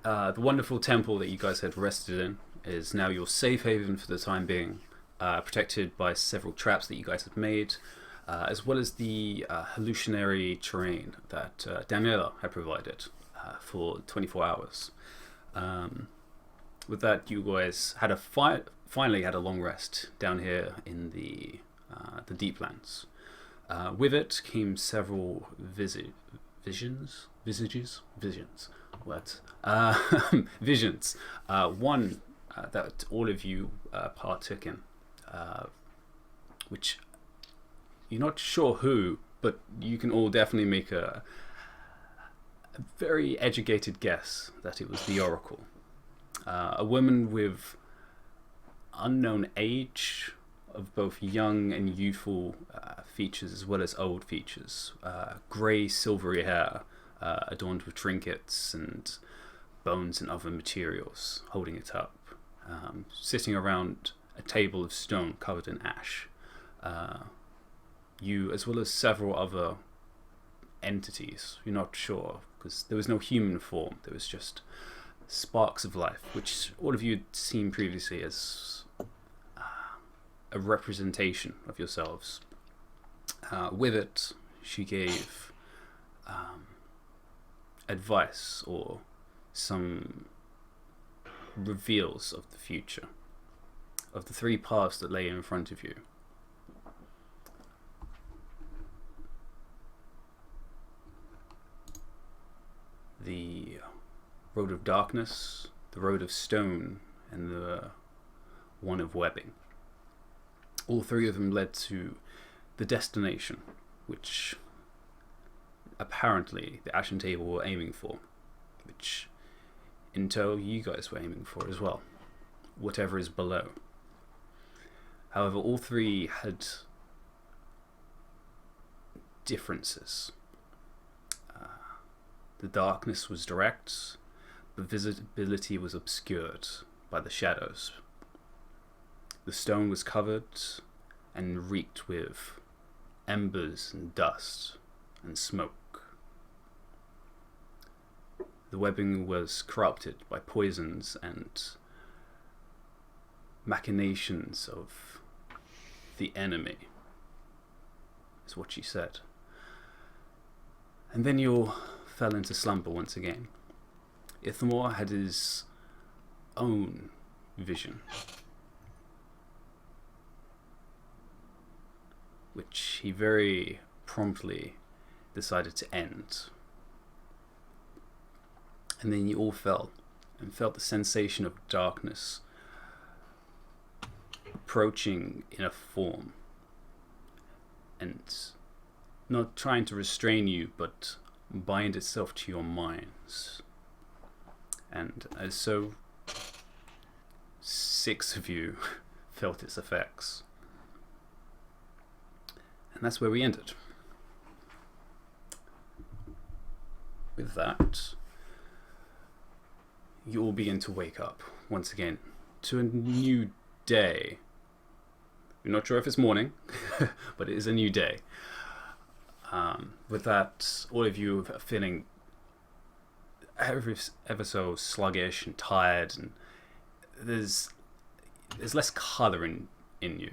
The wonderful temple that you guys had rested in is now your safe haven for the time being, protected by several traps that you guys have made, as well as the hallucinatory terrain that Daniela had provided for 24 hours. Um, with that, you guys had finally had a long rest down here in the Deeplands. With it came several visions. What? Visions. One that all of you partook in, which you're not sure who, but you can all definitely make a very educated guess that it was the Oracle. A woman with unknown age, of both young and youthful features as well as old features. Grey, silvery hair, adorned with trinkets and bones and other materials, holding it up. Sitting around a table of stone covered in ash. You, as well as several other entities, you're not sure, because there was no human form, there was just sparks of life, which all of you had seen previously as a representation of yourselves. With it, she gave advice or some reveals of the future, of the three paths that lay in front of you. The road of darkness, the road of stone, and the one of webbing. All three of them led to the destination, which apparently the Ashen Table were aiming for, which in tow you guys were aiming for as well, whatever is below. However, all three had differences. The darkness was direct, but visibility was obscured by the shadows. The stone was covered and reeked with embers and dust and smoke. The webbing was corrupted by poisons and machinations of the enemy, is what she said. And then you all fell into slumber once again. Ithamore had his own vision, which he very promptly decided to end. And then you all fell and felt the sensation of darkness approaching in a form and not trying to restrain you, but bind itself to your minds. And as so, 6 of you felt its effects. And that's where we ended. With that, you all begin to wake up once again to a new day. You're not sure if it's morning, but it is a new day. With that, all of you are feeling ever so sluggish and tired, and there's less colour in you.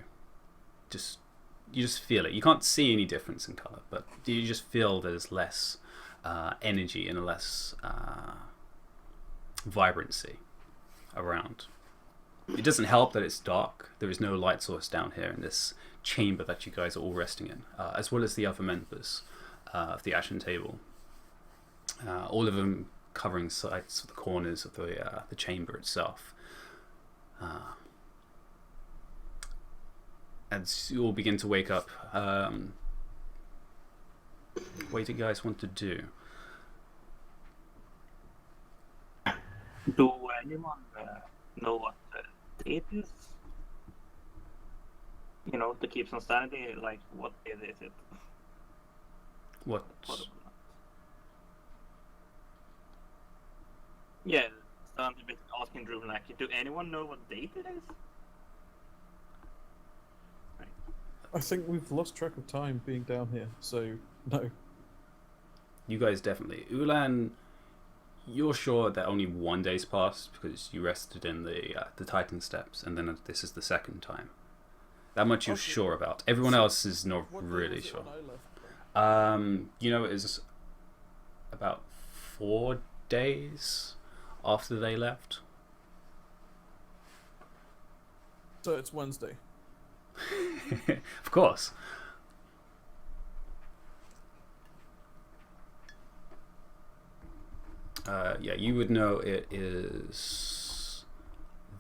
You just feel it. You can't see any difference in colour, but you just feel there's less energy and less vibrancy around. It doesn't help that it's dark. There is no light source down here in this chamber that you guys are all resting in, as well as the other members of the Ashen Table. All of them covering sides of the corners of the chamber itself. As you all begin to wake up, what do you guys want to do? Do anyone know what it is? You know, to keep some sanity, like, what is it? What? Yeah, so I'm just asking Drew, like, do anyone know what date it is? I think we've lost track of time being down here, so no. You guys definitely. Ulan, you're sure that only 1 day's passed because you rested in the Titan steps, and then this is the second time. That much you're Okay. sure about. Everyone else is not What day really was it sure. when I left? You know, it was about 4 days after they left. So it's Wednesday. Of course. Yeah, you would know it is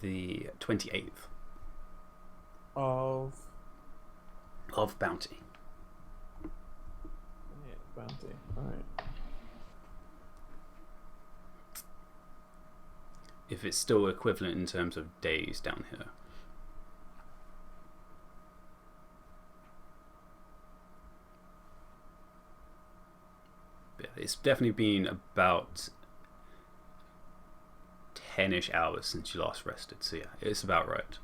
the 28th Of of Bounty. Bounty. Alright. If it's still equivalent in terms of days down here. Yeah, it's definitely been about 10-ish hours since you last rested, so yeah, it's about right.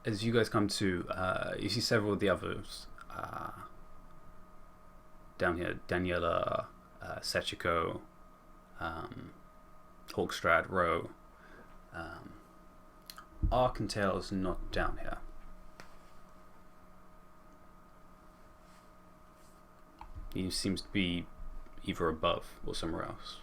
As you guys come to, you see several of the others down here. Daniela, Sechiko, Hawkstrad, Rowe. Arcantale's not down here. He seems to be either above or somewhere else.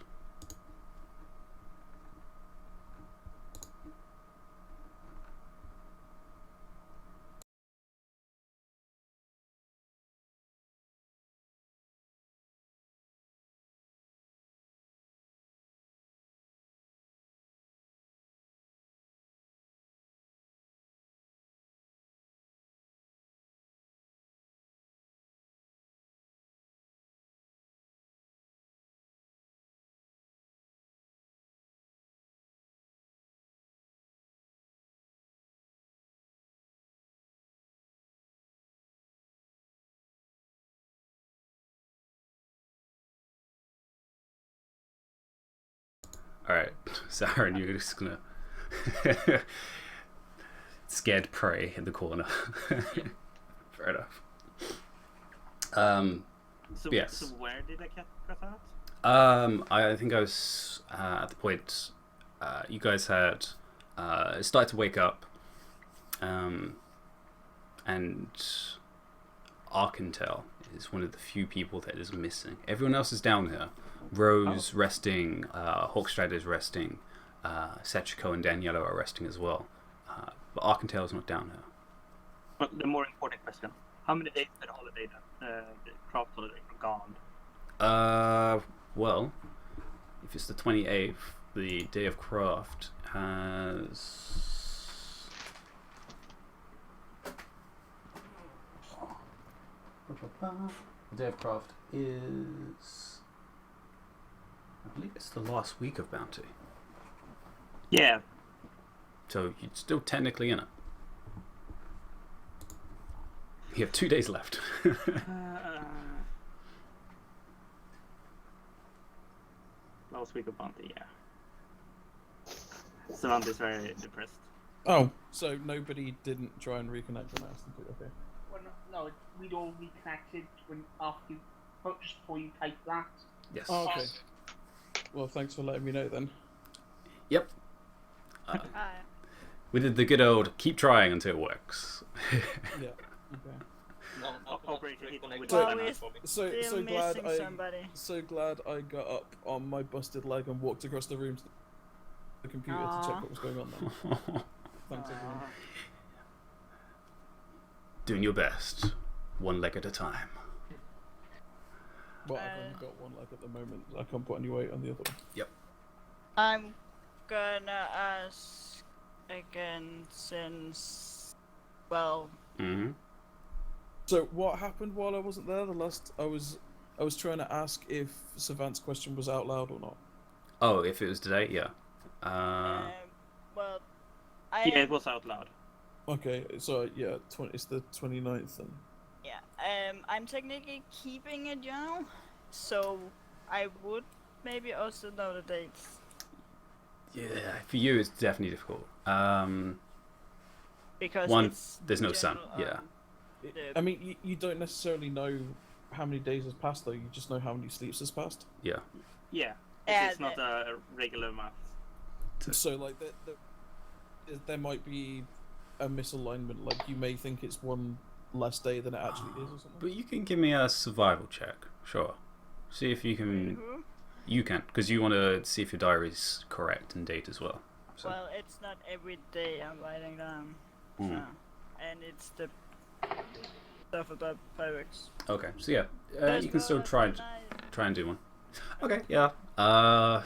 Alright, Saren, you're just gonna scared prey in the corner. Fair enough. So, yes. so where did I cut out? I think I was at the point you guys had started to wake up, and Arcantale is one of the few people that is missing. Everyone else is down here. Rose resting, Hawkstrad is resting, Sechiko and Daniela are resting as well. But Arcantale is not down here. But the more important question: how many days had holiday the craft holiday gone? Well, if it's the 28th, the Day of Craft has. The Day of Craft is. I believe it's the last week of Bounty. Yeah. So you're still technically in it. You have 2 days left. Last week of Bounty, yeah. Savante's very depressed. Oh, so nobody didn't try and reconnect when I asked them to. Okay. Well, no, we'd all reconnected when after you, just before you typed that. Yes. Oh, okay. Well, thanks for letting me know then. Yep. We did the good old keep trying until it works. Yeah. Okay. So Still glad missing I somebody. so glad I got up on my busted leg and walked across the room to the computer to check what was going on then. Thanks everyone. Doing your best, one leg at a time. Well, I've only got one leg at the moment. I can't put any weight on the other one. Yep. I'm gonna ask again since, well, Mm-hmm. So what happened while I wasn't there? The last I was trying to ask if Savant's question was out loud or not. Oh, if it was today, yeah. well, Yeah, it was out loud. Okay, so yeah, it's the 29th then. yeah, I'm technically keeping a journal, so I would maybe also know the dates. Yeah, for you it's definitely difficult. Because One, it's there's no sun. general, Yeah. I mean, you don't necessarily know how many days has passed, though. You just know how many sleeps has passed. Yeah. Yeah, Yeah, it's not a regular math. So, like, there might be a misalignment. Like, you may think it's one less day than it actually is, or something. But you can give me a survival check, sure. See if you can. Who? You can, because you want to see if your diary's correct and date as well. So. Well, it's not every day I'm writing down. Mm. So, and it's the stuff about pirates. Okay, so yeah, Let's you can go still try tonight. and do one. Okay, yeah. I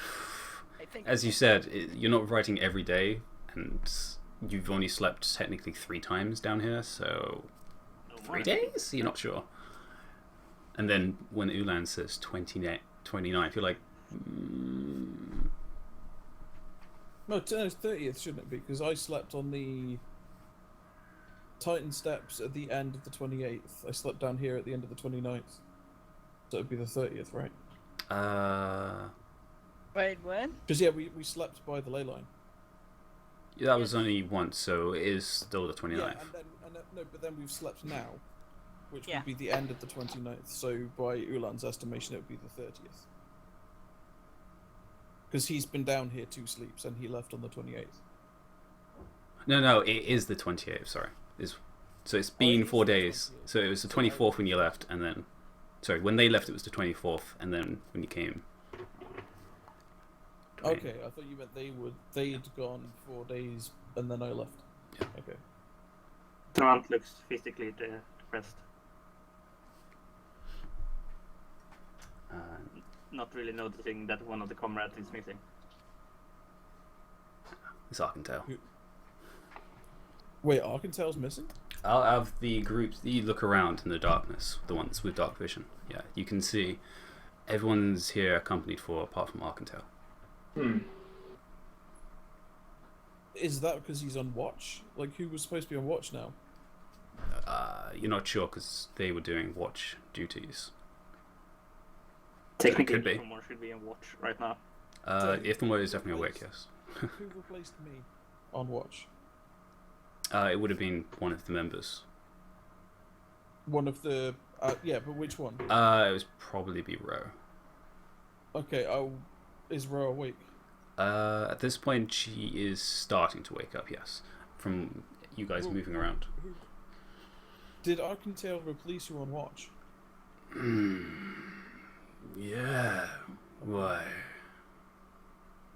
think As you said, you're not writing every day, and you've only slept technically 3 times down here, so No 3 more. days? You're not sure. And then when Ulan says 29, you're like, No, it's 30th, shouldn't it be? Because I slept on the Titan Steps at the end of the 28th. I slept down here at the end of the 29th. So it'd be the 30th, right? Wait, what? Because, yeah, we slept by the ley line. that was only once, so it is still the 29th. Yeah, no, but then we've slept now, which Yeah. would be the end of the 29th. So by Ulan's estimation, it would be the 30th. Because he's been down here 2 sleeps, and he left on the 28th. No, it is the 28th, sorry. So it's been it is 4 the days. 28th. So it was the 24th when you left, and then... Sorry, when they left it was the 24th, and then when you came... Okay, I thought you meant they'd gone 4 days, and then I left. Yeah. Okay. Trant looks physically depressed. Not really noticing that one of the comrades is missing. This I can tell. Wait, Arkantel's missing? Out of the groups, you look around in the darkness, the ones with dark vision. Yeah, you can see everyone's here accompanied for, apart from Arkantel. Is that because he's on watch? Like, who was supposed to be on watch now? You're not sure because they were doing watch duties. Technically, could be. Ifomor should be on watch right now. Ifomor is definitely awake, yes. Who replaced me on watch? It would have been one of the members. One of the... yeah, but which one? It was probably be Ro. Okay, is Ro awake? At this point, she is starting to wake up, yes. From you guys moving around. Did Arkantel replace you on watch? Yeah. Why?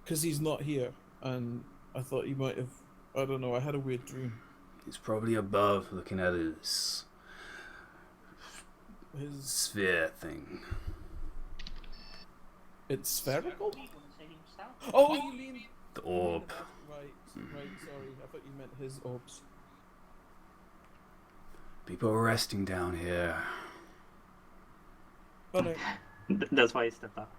Because he's not here, and I thought he might have... I don't know, I had a weird dream. He's probably above looking at his His... sphere thing. It's spherical? He wouldn't say himself. Oh, you mean... The orb. Right, sorry. I thought you meant his orbs. People are resting down here. Oh, no. That's why he stepped up.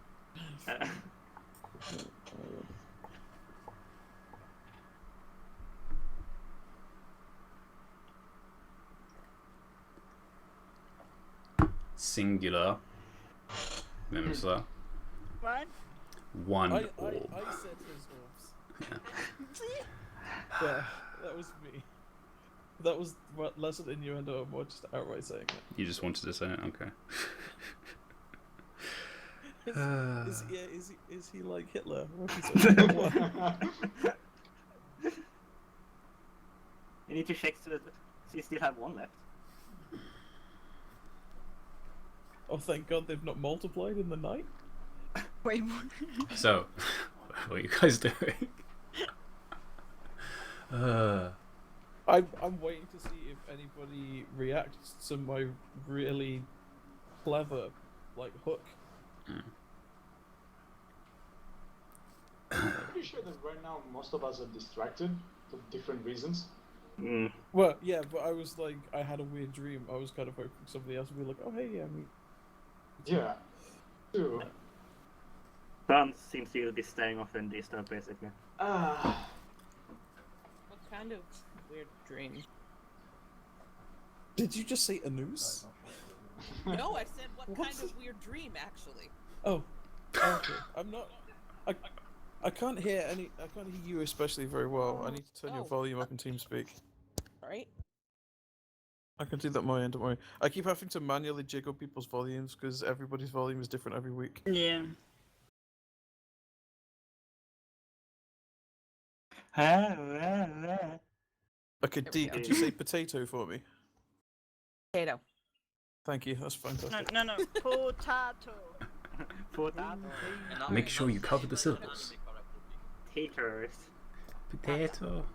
Singular. Memsa. What? One I orb. said his orbs. Yeah. Yeah, that was me. That was less an innuendo and more just outright saying it. You just wanted to say it? Okay. Is he like Hitler? What if he's only got one? You need to check so that you still have one left. Oh, thank God they've not multiplied in the night. Wait, what? So, what are you guys doing? I'm waiting to see if anybody reacts to my really clever, like, hook. I'm pretty sure that right now most of us are distracted for different reasons. Well, yeah, but I was like, I had a weird dream. I was kind of hoping somebody else would be like, oh, hey, yeah, me. Yeah. True. Trant seems to be staying off in disturb basically. Ah. What kind of weird dream? Did you just say a noose? No, I said what kind of weird dream, actually. Oh, okay. I'm not. I can't hear any. I can't hear you especially very well. I need to turn your Oh. volume up in TeamSpeak. All right. I can see that on my end, don't worry. I keep having to manually jiggle people's volumes because everybody's volume is different every week. Yeah. Okay, There we D, go. could you say potato for me? Potato. Thank you, that's fantastic. No. Potato. Potato. Make sure you cover the syllables. Taters. Potato.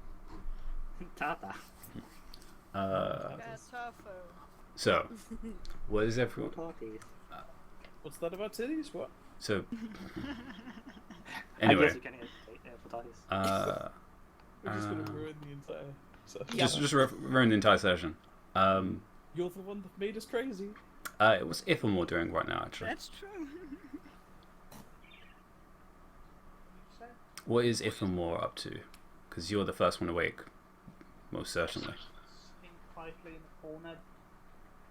Tata. Potato. So, what is everyone? Potatoes. What's that about titties? What? So, I anyway, guess you can get potatoes. We're just gonna ruin the entire session. just ruin the entire session. You're the one that made us crazy. It was Ithamore doing right now, actually. That's true. What is Ithamore up to? Because you're the first one awake, most certainly. Sitting quietly in the corner,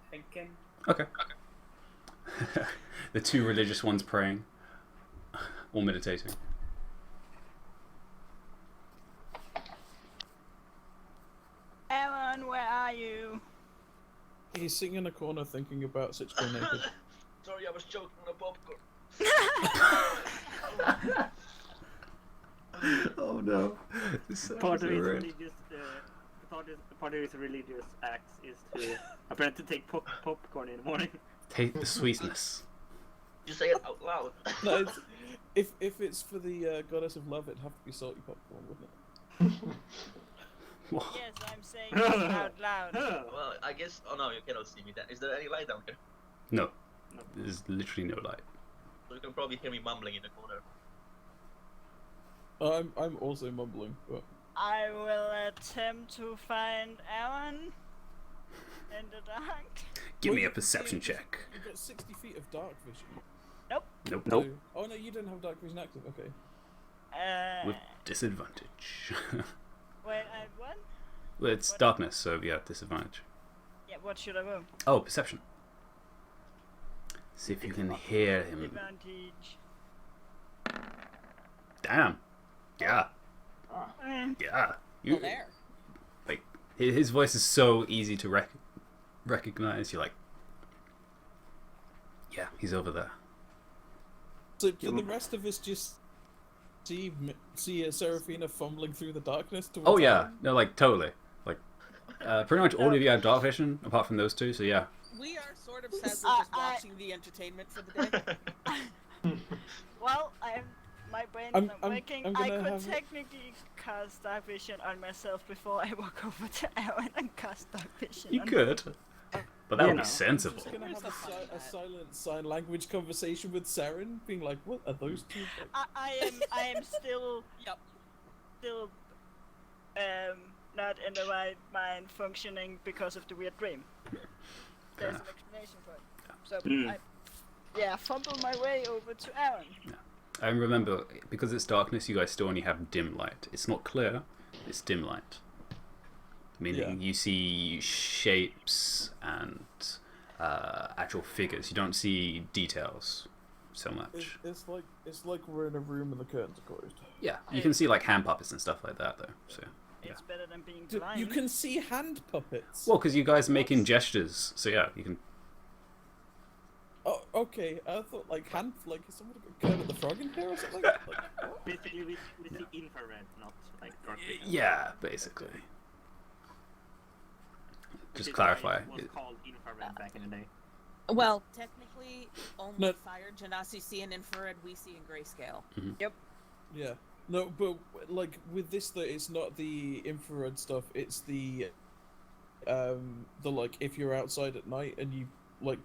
thinking. Okay. The two religious ones praying or meditating. Aaron, where are you? He's sitting in a corner thinking about Six Go Naked. Sorry, I was choking on a popcorn. Oh no. This Part of his religious, part of his religious acts is to apparently take popcorn in the morning. Take the sweetness. You say it out loud. No, if it's for the goddess of love, it'd have to be salty popcorn, wouldn't it? What? Yes, I'm saying it out loud. Well, I guess. Oh no, you cannot see me. Is there any light down here? No. There's literally no light. So you can probably hear me mumbling in the corner. I'm also mumbling, but I will attempt to find Aaron in the dark. Give me a Well, perception you- check. you've got 60 feet of dark vision. Nope. No. Oh no, you don't have dark vision active. Okay. With disadvantage. Wait, I what? Well, it's darkness, so yeah, disadvantage. Yeah, what should I roll? Oh, perception. See if you can hear him. Advantage. Damn. Yeah. Eh. Yeah. Oh, there. Like his voice is so easy to recognize. You're like, yeah, he's over there. So can the rest of us just see Seraphina fumbling through the darkness towards Oh yeah, Aaron? no, like totally. Like, pretty much all of you have dark vision, apart from those two. So yeah. We are sort of sad we're just watching the entertainment for the day. Well, my brain's I'm- not I'm- working. I'm I gonna could have- technically cast dark vision on myself before I walk over to Aaron and cast dark vision. You on could, but that would be know. sensible. Just gonna have Where's the fun in a that? silent sign language conversation with Saren, being like, "What are those two?" I am still Yep. not in the right mind functioning because of the weird dream. There's an explanation for it. So I fumble my way over to Aaron. And remember, because it's darkness, you guys still only have dim light. It's not clear, it's dim light. Meaning you see shapes and actual figures. You don't see details so much. It's like we're in a room and the curtains are closed. Yeah, you can see like hand puppets and stuff like that, though. So yeah. It's better than being Dude, blind. you can see hand puppets. Well, because you guys are making gestures, so yeah, you can. Oh, okay. I thought like hand, like is someone got Kermit the Frog in here or something? Like, what? Basically, we see infrared, not like dark vision. Yeah, basically. Just Which is clarify. why it was called infrared back in the day. Well, technically, only No. fire genasi see in infrared, we see in grayscale. Yeah. No, but like with this, though, it's not the infrared stuff. It's the like if you're outside at night and you like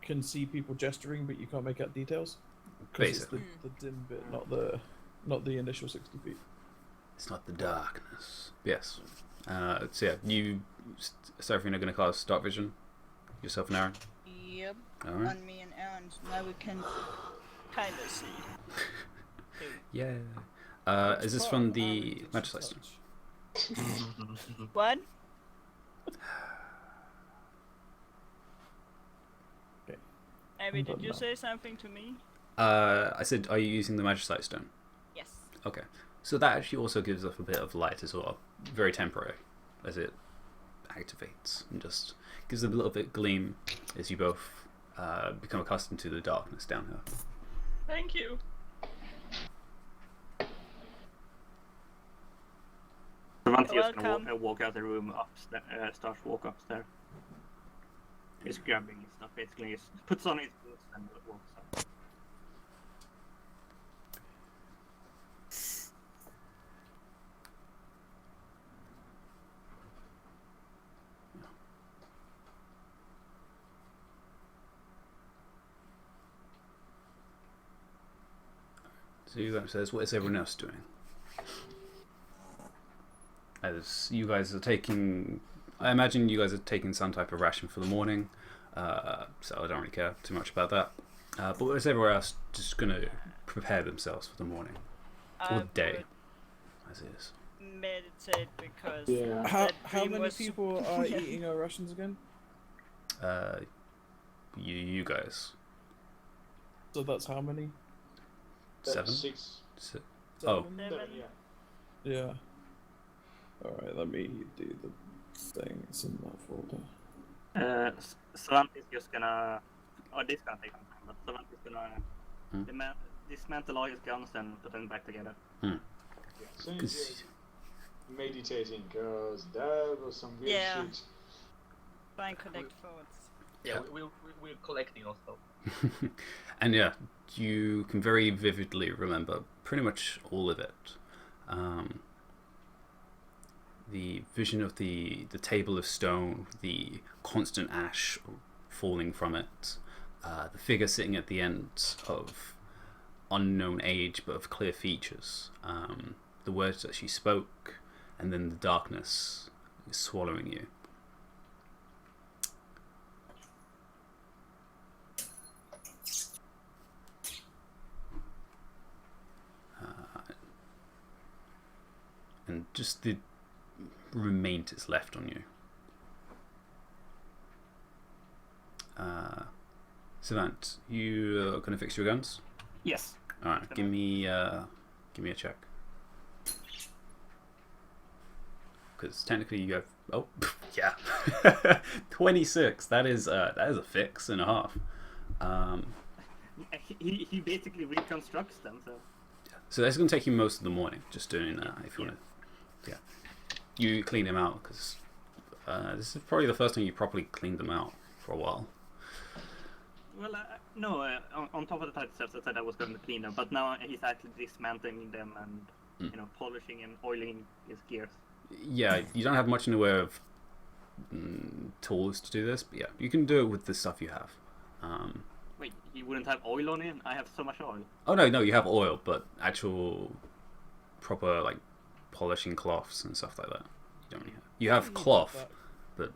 can see people gesturing, but you can't make out details. 'Cause Basically. it's the dim bit, not the initial 60 feet. It's not the darkness. Yes. So yeah, you, Seraphine, are going to cast Dark Vision. Yourself and Aaron. Yep. Alright. On me and Aaron. So now we can kind of see. Yeah. Is this from the Magic System? What? Okay. Abby, I'm did done you now. say something to me? I said, are you using the Magicite Stone? Yes. Okay. So that actually also gives off a bit of light as well. Very temporary, as it activates and just gives a little bit of gleam as you both become accustomed to the darkness down here. Thank you. Savant is Welcome. gonna walk out the room upstairs, starts to walk upstairs. He's grabbing his stuff, basically. He puts on his boots and walks up. So you guys says, what is everyone else doing? As you guys are taking, I imagine you guys are taking some type of ration for the morning, so I don't really care too much about that. But is everyone else just going to prepare themselves for the morning? Or day, as it is. Meditate because Yeah. that How dream many was- people are eating our rations again? You guys. So that's how many? Seven? 6. Oh. Seven. Yeah. Yeah. Alright, let me do the thing. It's in that folder. Savant is just gonna... Oh, this is gonna take some time, but Savant is gonna dismantle all his guns and put them back together. Yeah. Same here. Meditating, because that was some weird Yeah. shit. Try and connect thoughts. Yeah, we're collecting also. And yeah, you can very vividly remember pretty much all of it. The vision of the table of stone, the constant ash falling from it, the figure sitting at the end of unknown age but of clear features, the words that she spoke, and then the darkness swallowing you. And just the remains that's left on you. Savant, you are going to fix your guns? Yes. Alright, give me a check. Because technically you have... Oh, yeah. 26. That is a fix and a half. He basically reconstructs them, so... So that's going to take you most of the morning, just doing that, if you want to... Yeah. You clean them out, because this is probably the first time you properly cleaned them out for a while. Well, no, on top of the title steps I said I was going to clean them, but now he's actually dismantling them and, polishing and oiling his gears. Yeah, you don't have much in the way of tools to do this, but yeah, you can do it with the stuff you have. Wait, you wouldn't have oil on him? I have so much oil. Oh no, you have oil, but actual proper like polishing cloths and stuff like that. You don't really have. You have cloth, but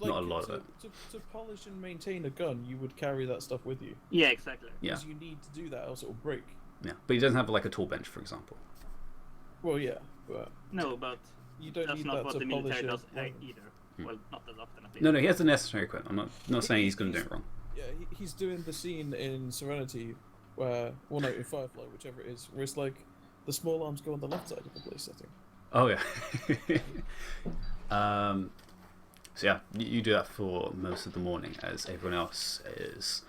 not a lot of it. To polish and maintain a gun, you would carry that stuff with you. Yeah, exactly. Yeah. Because you need to do that, else it will break. Yeah, but he doesn't have like a tool bench, for example. Well, yeah, but No, but you don't that's need not that what to the polish military it. does either. Well, not as often at least. No, he has the necessary equipment. I'm not saying he's going to do it wrong. Yeah, he's doing the scene in Serenity, where, well, no, in Firefly, whichever it is, where it's like the small arms go on the left side of the place setting. Oh yeah. So yeah, you do that for most of the morning, as everyone else is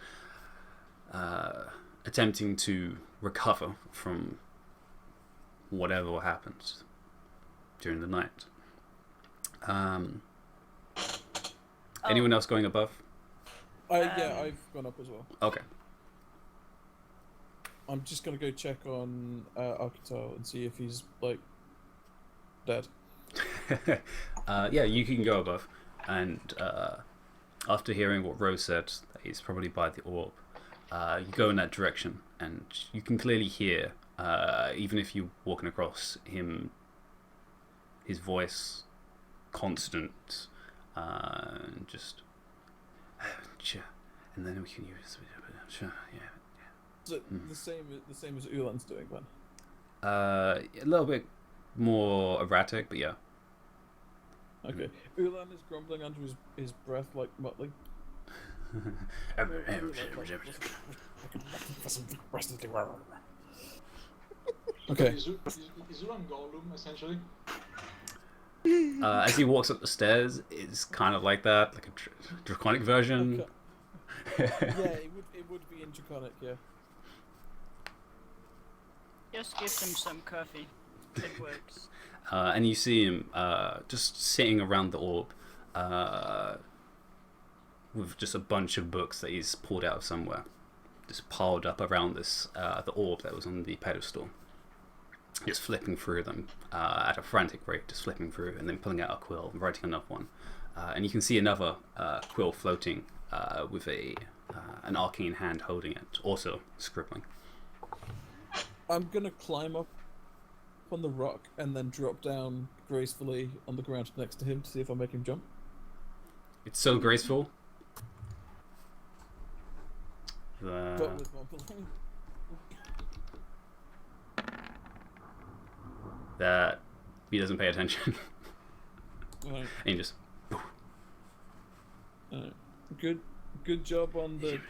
attempting to recover from whatever happened during the night. Anyone else going above? Yeah, I've gone up as well. Okay. I'm just gonna go check on Archetype and see if he's, like, dead. Yeah, you can go above, and after hearing what Rose said, that he's probably by the orb, you go in that direction, and you can clearly hear, even if you're walking across him, his voice, constant, just, and then we can use, yeah. So the same as Ulan's doing then. A little bit more erratic, but yeah. Okay. Ulan is grumbling under his breath like Muttley. Okay. Is Ulan Gollum, essentially? As he walks up the stairs, it's kind of like that, like a draconic version. Yeah, it would be in Draconic, yeah. Just give them some coffee. It works. And you see him just sitting around the orb with just a bunch of books that he's pulled out of somewhere, just piled up around this the orb that was on the pedestal. Just flipping through them at a frantic rate, just flipping through and then pulling out a quill and writing another one. And you can see another quill floating with an arcane hand holding it, also scribbling. I'm gonna climb up on the rock and then drop down gracefully on the ground next to him to see if I make him jump. It's so graceful. But with mumbling. That he doesn't pay attention. Right. And he just... Good job on the...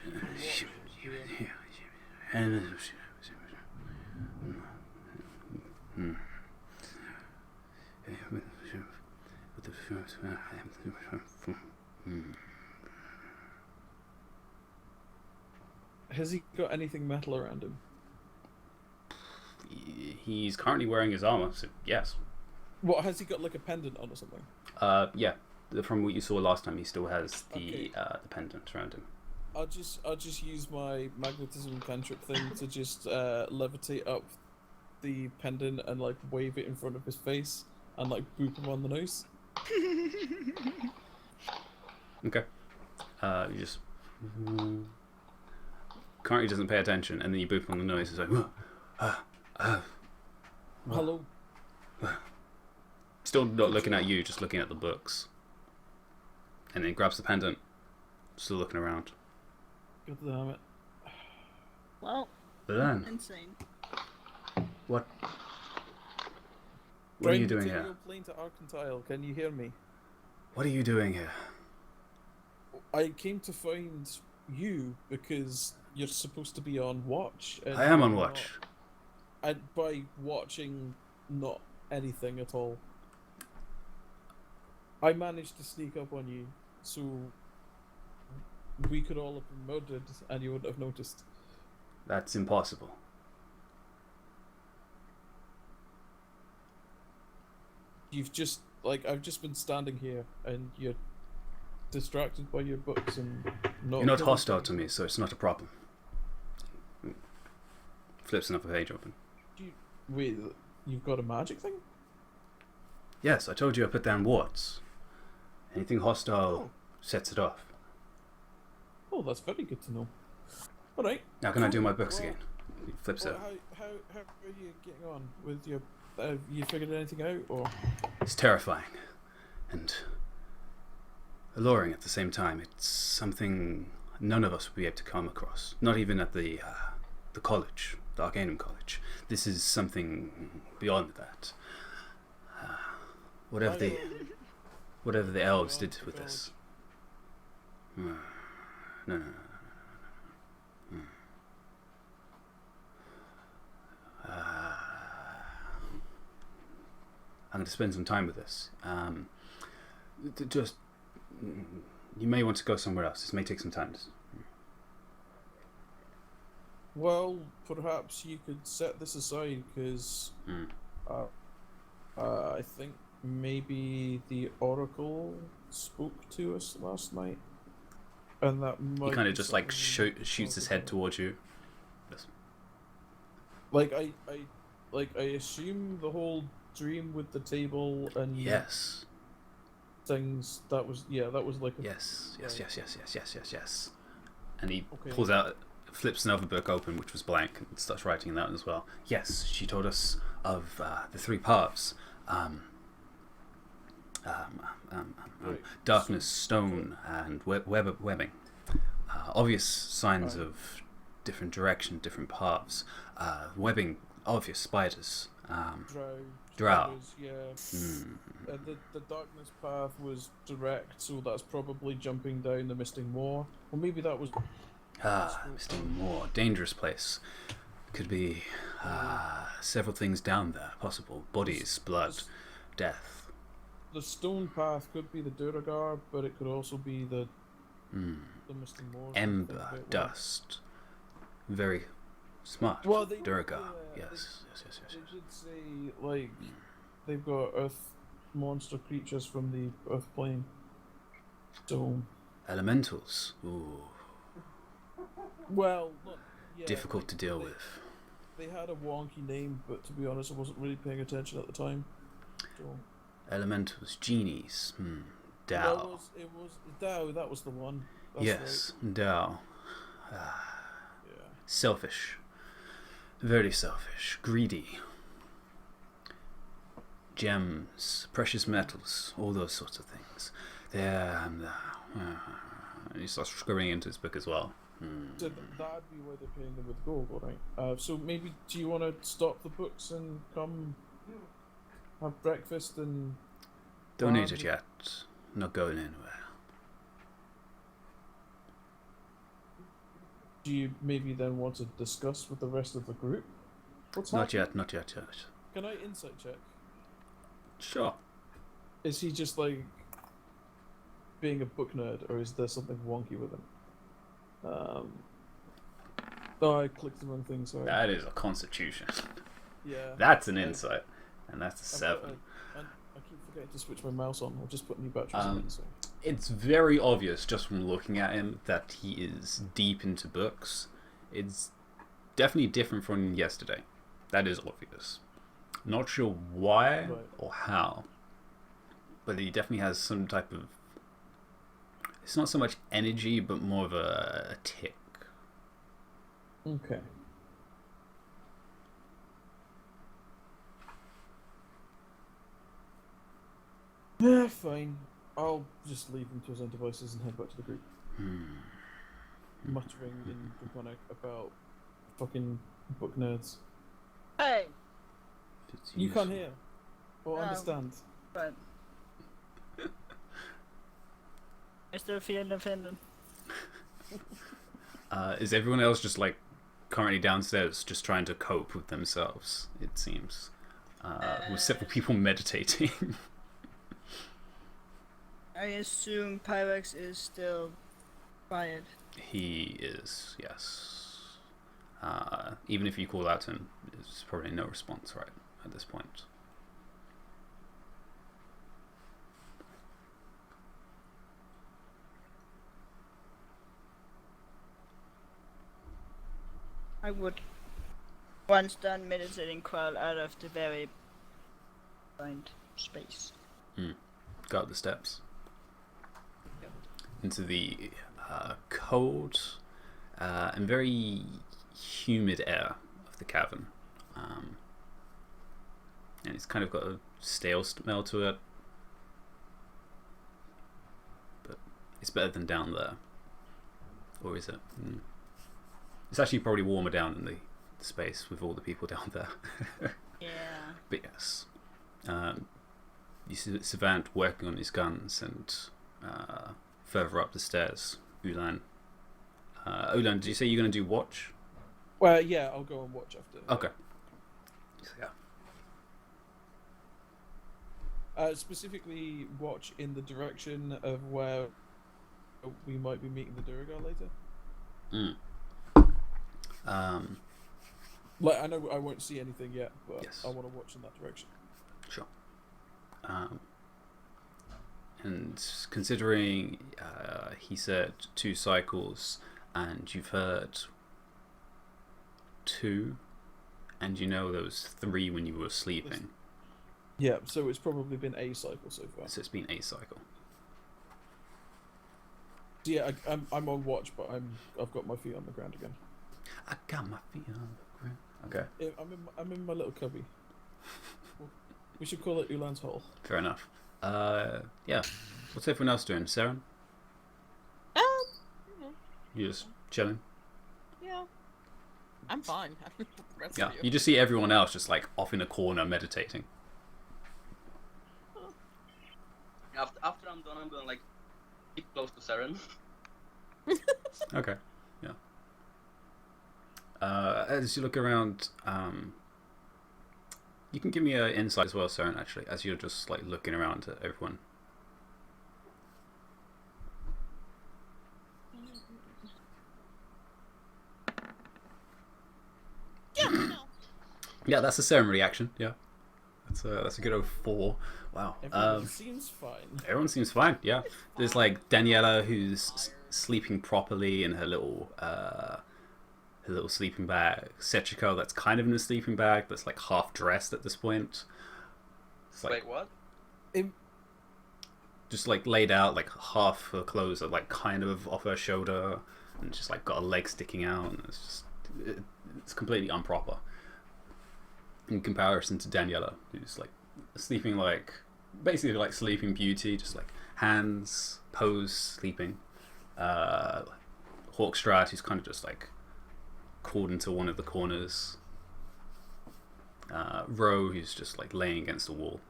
Has he got anything metal around him? He's currently wearing his armor, so yes. What, has he got like a pendant on or something? Yeah. From what you saw last time, he still has the pendant around him. I'll just use my magnetism cantrip thing to just levitate up the pendant and like wave it in front of his face and like boop him on the nose. Okay. You just currently doesn't pay attention, and then you boop him on the nose. It's like, hello. Still not looking at you, just looking at the books. And then grabs the pendant, still looking around. God damn it. Well, Then, insane. what are you doing here? Plane to Argentile. Can you hear me? What are you doing here? I came to find you because you're supposed to be on watch. And I am on you're watch. not. And by watching, not anything at all. I managed to sneak up on you, so we could all have been murdered and you wouldn't have noticed. That's impossible. You've just, like, I've just been standing here and you're distracted by your books and not... You're not hostile to me, so it's not a problem. Flips another page open. Wait, you've got a magic thing? Yes, I told you I put down wards. Anything hostile sets it off. Oh, that's very good to know. Alright. Now can I do my books again? He flips it. How are you getting on with your... you figured anything out, or...? It's terrifying. And alluring at the same time. It's something none of us would be able to come across. Not even at the college, the Arcanum College. This is something beyond that. Whatever the elves did with this. No. I'm going to spend some time with this. Just, you may want to go somewhere else. This may take some time. Well, perhaps you could set this aside, because I think maybe the Oracle spoke to us last night, and that might... He kind of just like shoots his head towards you. Yes. Like I assume the whole dream with the table and yes things, that was like a... yes. And he pulls out, flips another book open which was blank and starts writing that as well. Yes, she told us of the three paths. Darkness, stone, and webbing. Obvious signs of different direction, different paths. Webbing, obvious spiders. Drow. Yeah. The darkness path was direct, so that's probably jumping down the Misting Moor. Or maybe that was... Misting Moor. Dangerous place. Could be several things down there possible. Bodies, blood, death. the stone path could be the Duragar, but it could also be the Misty Moors. Ember, dust. Very smart. Well, Duragar. yeah, Yes. They did say like they've got earth monster creatures from the earth plane. So Elementals. Ooh. well, yeah, Difficult like, to deal with. They had a wonky name, but to be honest, I wasn't really paying attention at the time. So Elementals. Genies. Dao. it was Dao. That was the one. That's Yes. Dao. Right. Yeah. Selfish. Very selfish. Greedy. Gems. Precious metals. All those sorts of things. And he starts scribbling into his book as well. So that'd be why they're paying them with gold, alright. So maybe do you want to stop the books and come have breakfast and... Don't eat it yet. Not going anywhere. Do you maybe then want to discuss with the rest of the group? What's Not happening? yet. Can I insight check? Sure. Is he just like being a book nerd, or is there something wonky with him? Oh, I clicked the wrong thing, sorry. That is a constitution. Yeah. That's an insight. And that's a 7. I keep forgetting to switch my mouse on. I'll just put new batteries in it. So. It's very obvious just from looking at him that he is deep into books. It's definitely different from yesterday. That is obvious. Not sure why or how, but he definitely has some type of... It's not so much energy, but more of a tick. Okay. Yeah, fine. I'll just leave him to his own devices and head back to the group. Muttering in Draconic about fucking book nerds. Hey! You can't hear or understand. Right. I still feel offended. Is everyone else just like currently downstairs just trying to cope with themselves, it seems? With several people meditating. I assume Pyrex is still quiet. He is, yes. Even if you call out to him, there's probably no response right at this point. I would, once done meditating, crawl out of the very blind space. Go up the steps. Into the cold and very humid air of the cavern. And it's kind of got a stale smell to it. But it's better than down there. Or is it? It's actually probably warmer down in the space with all the people down there. Yeah. But yes. You see Savant working on his guns, and further up the stairs, Ulan. Ulan, did you say you're going to do watch? Well, yeah, I'll go and watch after. Okay. Yeah. Specifically, watch in the direction of where we might be meeting the Duragar later. Like, I know I won't see anything yet, but yes. I want to watch in that direction. Sure. And considering he said 2 cycles, and you've heard 2, and you know there was 3 when you were sleeping. Yeah, so it's probably been a cycle so far. So it's been a cycle. So yeah, I'm on watch, but I've got my feet on the ground again. I got my feet on the ground. Okay. Yeah, I'm in my little cubby. We should call it Ulan's hole. Fair enough. Yeah. What's everyone else doing? Saren? You just chilling? Yeah. I'm fine. Rest Yeah. of You just see everyone else just like off in a corner meditating. After I'm done, I'm gonna like keep close to Saren. Okay. Yeah. As you look around, You can give me an insight as well, Saren, actually, as you're just like looking around at everyone. Yeah, no. Yeah, that's a Saren reaction. Yeah, that's a good old 4. Wow. Everyone seems fine. Everyone seems fine. Yeah, there's like Daniela who's sleeping properly in her little sleeping bag. Setchiko that's kind of in a sleeping bag that's like half dressed at this point. It's like, Wait, what? just like laid out, like half her clothes are like kind of off her shoulder, and just like got a leg sticking out, and it's completely improper in comparison to Daniela, who's like sleeping like basically like Sleeping Beauty, just like hands, pose, sleeping. Hawkstrat, who's kind of just like crawled into one of the corners. Ro, who's just like laying against the wall.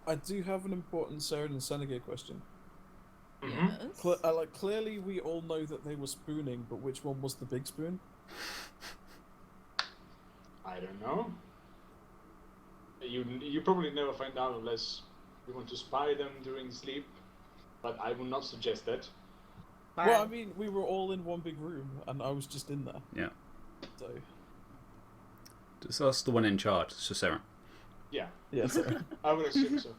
I do have an important Saren and Senegay question. Yes. Clearly, we all know that they were spooning, but which one was the big spoon? I don't know. You probably never find out unless you want to spy them during sleep, but I would not suggest that. Well, I mean, we were all in one big room, and I was just in there. Yeah. So. Just us, the one in charge, so Saren. Yeah. Yeah, sorry. I would assume so.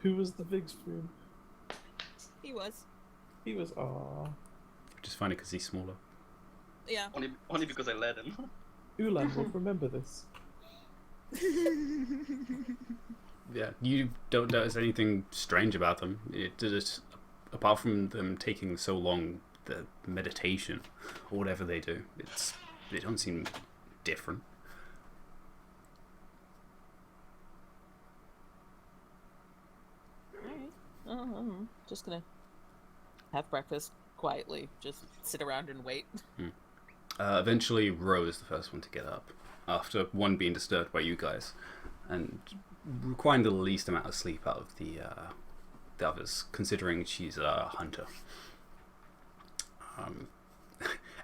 Who was the big spoon? He was. He was. Aww. Just funny because he's smaller. Yeah. Only because I let him. Ulan will remember this. Yeah, you don't notice anything strange about them. Apart from them taking so long, the meditation or whatever they do, they don't seem different. Alright. I'm just gonna have breakfast quietly. Just sit around and wait. Eventually, Ro is the first one to get up, after one being disturbed by you guys, and requiring the least amount of sleep out of the others, considering she's a hunter.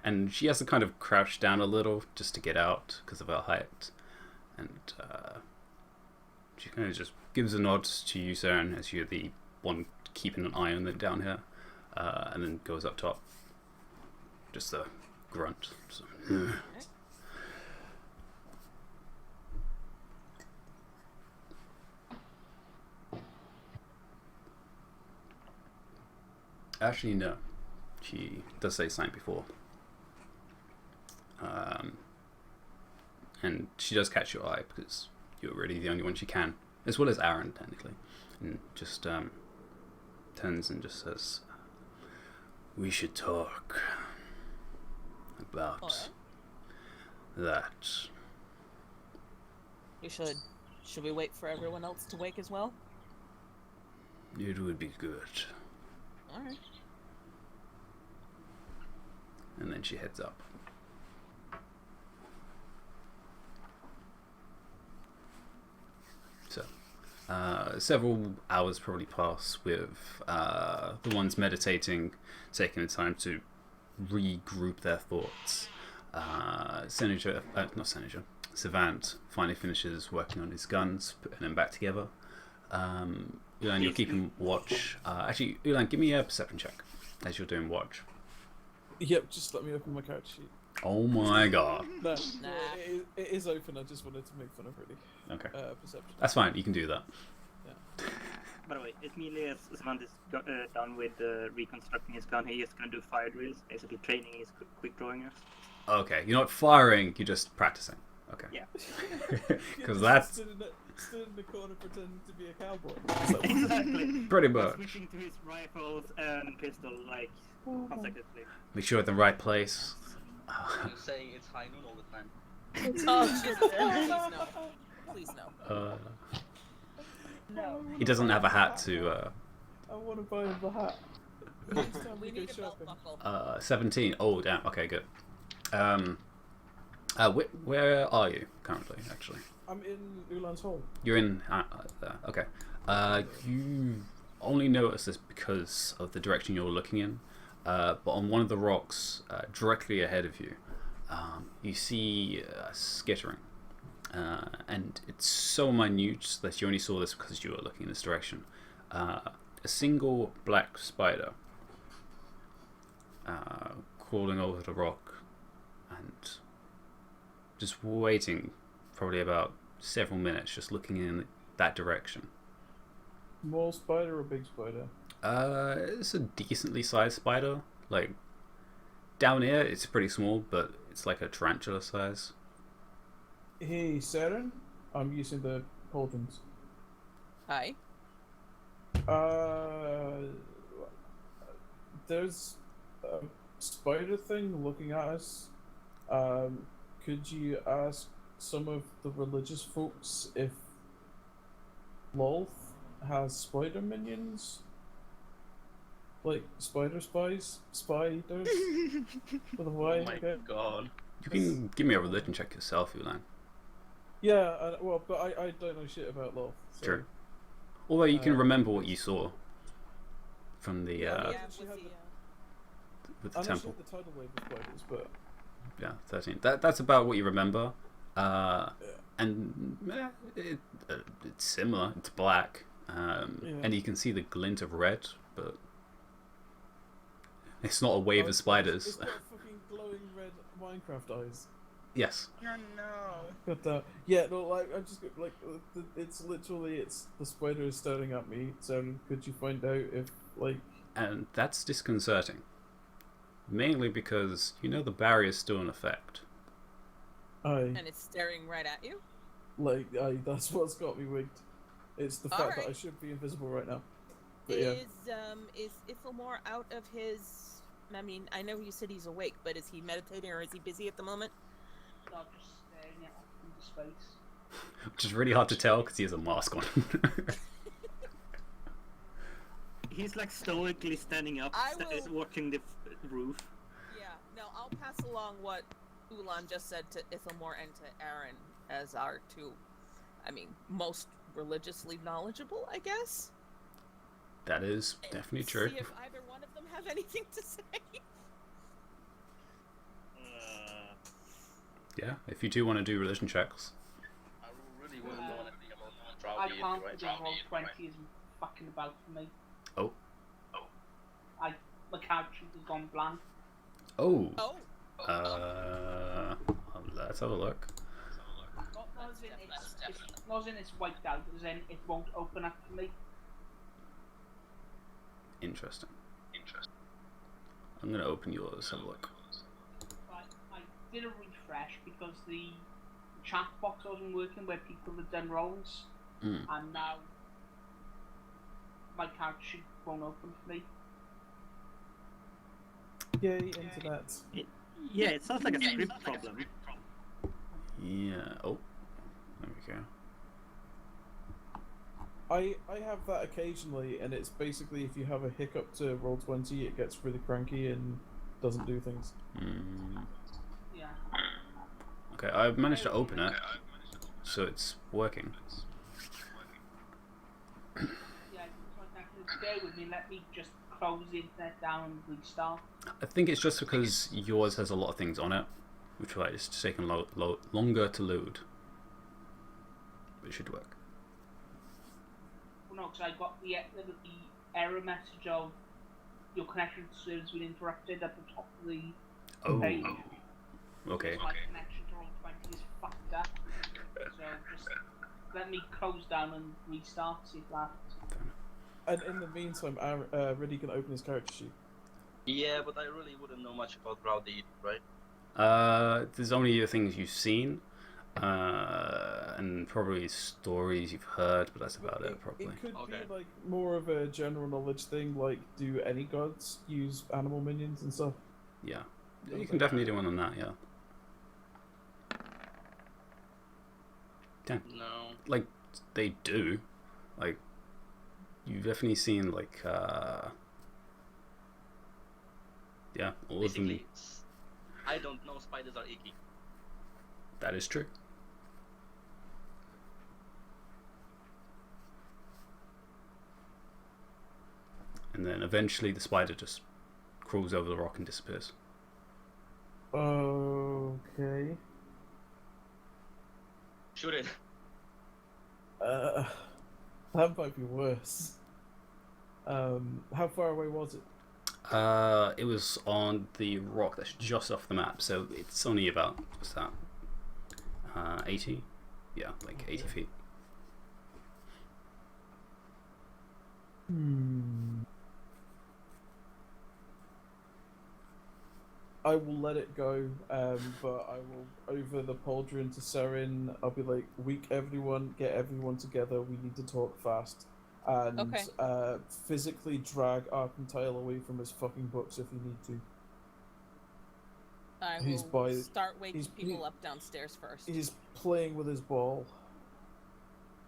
And she has to kind of crouch down a little just to get out because of her height, and she kind of just gives a nod to you, Saren, as you're the one keeping an eye on them down here, and then goes up top. Just a grunt. So, actually, no. She does say something before. And she does catch your eye because you're really the only one she can, as well as Aaron, technically. And just turns and just says, "We should talk about that." We should. Should we wait for everyone else to wake as well? It would be good. Alright. And then she heads up. So, several hours probably pass with the ones meditating taking the time to regroup their thoughts. Savant finally finishes working on his guns, putting them back together. Ulan, you're keeping watch. Actually, Ulan, give me a perception check as you're doing watch. Yep, just let me open my character sheet. Oh my god. No, Nah. it is open. I just wanted to make fun of really. Okay. Perception. That's fine, you can do that. By the way, immediately as Savant is done with reconstructing his gun, he is going to do fire drills, basically training his quick drawingers. Okay, you're not firing, you're just practicing. Okay. Yeah. Because that's stood in the corner pretending to be a cowboy. Exactly. pretty much. Switching to his rifles and pistol, like, consecutively. Make sure it's in the right place. You're saying it's high noon all the time. Oh, please no. Please no. No. He doesn't have a hat to. I want to buy him the hat. Next time We we go need a belt shopping. buckle. 17. Oh, damn. Okay, good. Where are you currently, actually? I'm in Ulan's hole. You're in there. Okay. You only notice this because of the direction you're looking in. But on one of the rocks directly ahead of you, you see skittering. and it's so minute that you only saw this because you were looking in this direction. A single black spider crawling over the rock and just waiting probably about several minutes, just looking in that direction. Small spider or big spider? It's a decently sized spider. Like, down here it's pretty small, but it's like a tarantula size. Hey, Saren, I'm using the cauldrons. Hi. There's a spider thing looking at us. Could you ask some of the religious folks if Lolth has spider minions? Like spider spies? Spiders? With a Y? Oh my okay. god. You can give me a religion check yourself, Ulan. Yeah, well, but I don't know shit about Lolth. So. Sure. Although you can remember what you saw from the Yeah, she with had with I the know she temple. had the tidal wave of spiders, but Yeah, 13. That's about what you remember. And it's similar. It's black, and you can see the glint of red, but it's not a wave of spiders. It's got fucking glowing red Minecraft eyes. Yes. Oh no. Got that? Yeah, no, like I'm just like it's literally the spider is staring at me. So could you find out if like? And that's disconcerting. Mainly because you know the barrier is still in effect. And it's staring right at you? That's what's got me wigged. It's the fact that I Alright. should be invisible right now. But yeah. Is Ithelmore out of his... I mean, I know you said he's awake, but is he meditating or is he busy at the moment? Not just staring at off into space. Which is really hard to tell because he has a mask on. He's like stoically standing up, I will- watching the roof. Yeah, no, I'll pass along what Ulan just said to Ithelmore and to Aaron as our two, I mean, most religiously knowledgeable, I guess. That is definitely true. See if either one of them have anything to say. Yeah, if you do want to do religion checks. I really wouldn't know anything about I Drow can't right because roll 20 is fucking about for me. Oh. My character has gone blank. Oh. Oh, Let's have a look. Not as in not as in it's wiped out, as in it won't open up for me. Interesting. I'm gonna open yours. Have a look. I did a refresh because the chat box wasn't working where people had done rolls, Mm. and now my character won't open for me. Yay, internet. Yeah, it sounds like a script problem. Yeah. Oh. There we go. I have that occasionally, and it's basically if you have a hiccup to roll 20, it gets really cranky and doesn't do things. Mm. Yeah. Okay, I've managed to open it, so it's working. Yeah, so I can stay with me. Let me just close the internet down and restart. I think it's just because yours has a lot of things on it, which is just taking longer to load. But it should work. Well, no, because I got the error message of your connection to server has been interrupted at the top of the Oh. page. Okay. So my connection to roll 20 is fucked up. So just let me close down and restart. See if that. And in the meantime, Riddy can open his character sheet. Yeah, but I really wouldn't know much about Drow either, right? There's only the things you've seen, and probably stories you've heard, but that's about it, probably. It could Okay. be like more of a general knowledge thing, like do any gods use animal minions and stuff? Yeah. You can definitely do one on that, yeah. No. Like, they do. Like, you've definitely seen, like, yeah, all of them. Basically, I don't know spiders are icky. That is true. And then eventually the spider just crawls over the rock and disappears. Okay. Shoot it. That might be worse. How far away was it? It was on the rock that's just off the map, so it's only about, what's that? 80? Yeah, like 80 feet. I will let it go, but I will, over the pauldron to Serin, I'll be like, weak everyone, get everyone together, we need to talk fast. And Okay. Physically drag Arcantile away from his fucking books if you need to. I He's will by- start waking he's- people he- up downstairs first. He's playing with his ball.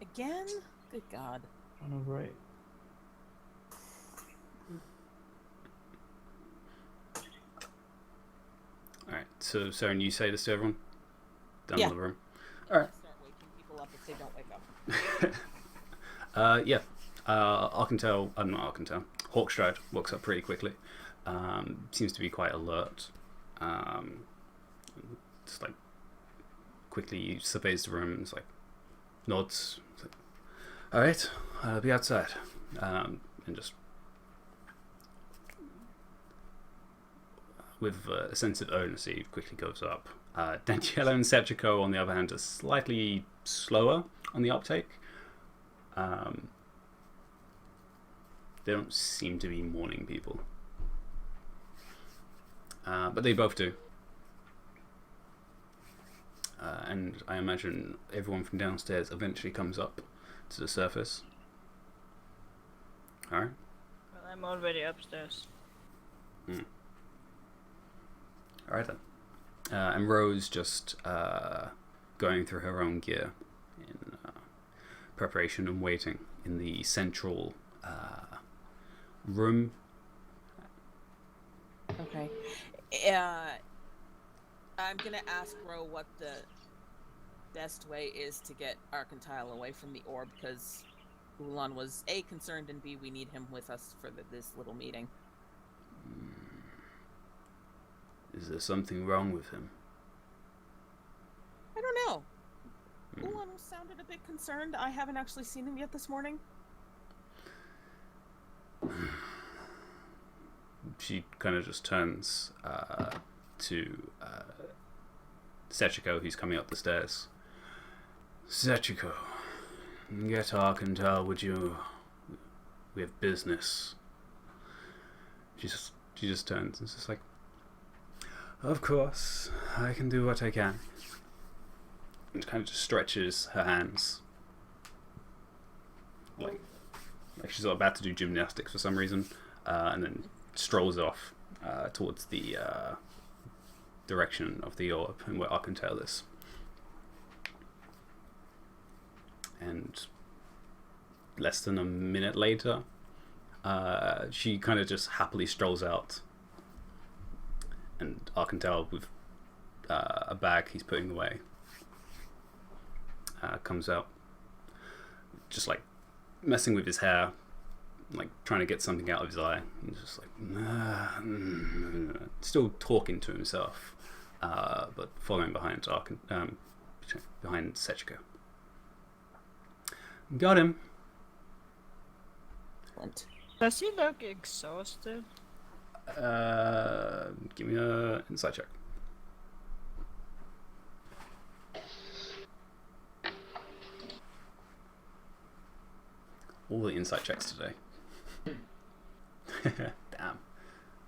Again? Good God. I know, right? Alright, so Saren, you say this to everyone? Down Yeah. in the room. Alright. Start waking people up if they don't wake up. Yeah. Arcantile, not Arcantile, Hawkstride walks up pretty quickly. Seems to be quite alert. Just like quickly surveys the room and it's like nods. It's like, alright, I'll be outside. And just with a sense of urgency quickly goes up. Dantiello and Septico, on the other hand, are slightly slower on the uptake. They don't seem to be mourning people. But they both do. And I imagine everyone from downstairs eventually comes up to the surface. Alright. Well, I'm already upstairs. Alright then. And Rose just going through her own gear in preparation and waiting in the central room. Okay. I'm gonna ask Ro what the best way is to get Arcantile away from the orb, because Ulan was A, concerned, and B, we need him with us for this little meeting. Is there something wrong with him? I don't know. Ulan sounded a bit concerned. I haven't actually seen him yet this morning. She kind of just turns to Sechiko, who's coming up the stairs. Sechiko, get Arcantile, would you? We have business. She just turns and it's just like, of course, I can do what I can. And kind of just stretches her hands. Like she's about to do gymnastics for some reason. And then strolls off towards the direction of the orb and where Arcantile is. And less than a minute later, she kind of just happily strolls out. And Arcantile, with a bag he's putting away, comes out, just like messing with his hair, like trying to get something out of his eye, and just like still talking to himself, but following behind behind Sechiko. Got him. Does he look exhausted? Give me a insight check. All the insight checks today. Damn.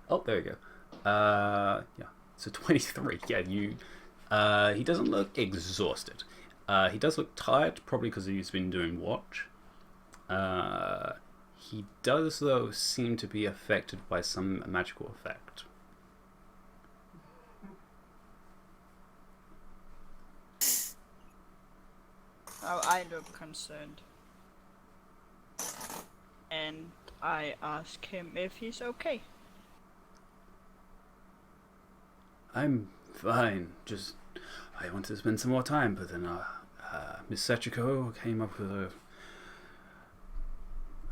Oh, there we go. Yeah. So 23. Yeah, you. He doesn't look exhausted. He does look tired, probably because he's been doing watch. He does, though, seem to be affected by some magical effect. Oh, I look concerned. And I ask him if he's okay. I'm fine. Just, I wanted to spend some more time, but then Miss Sechiko came up with a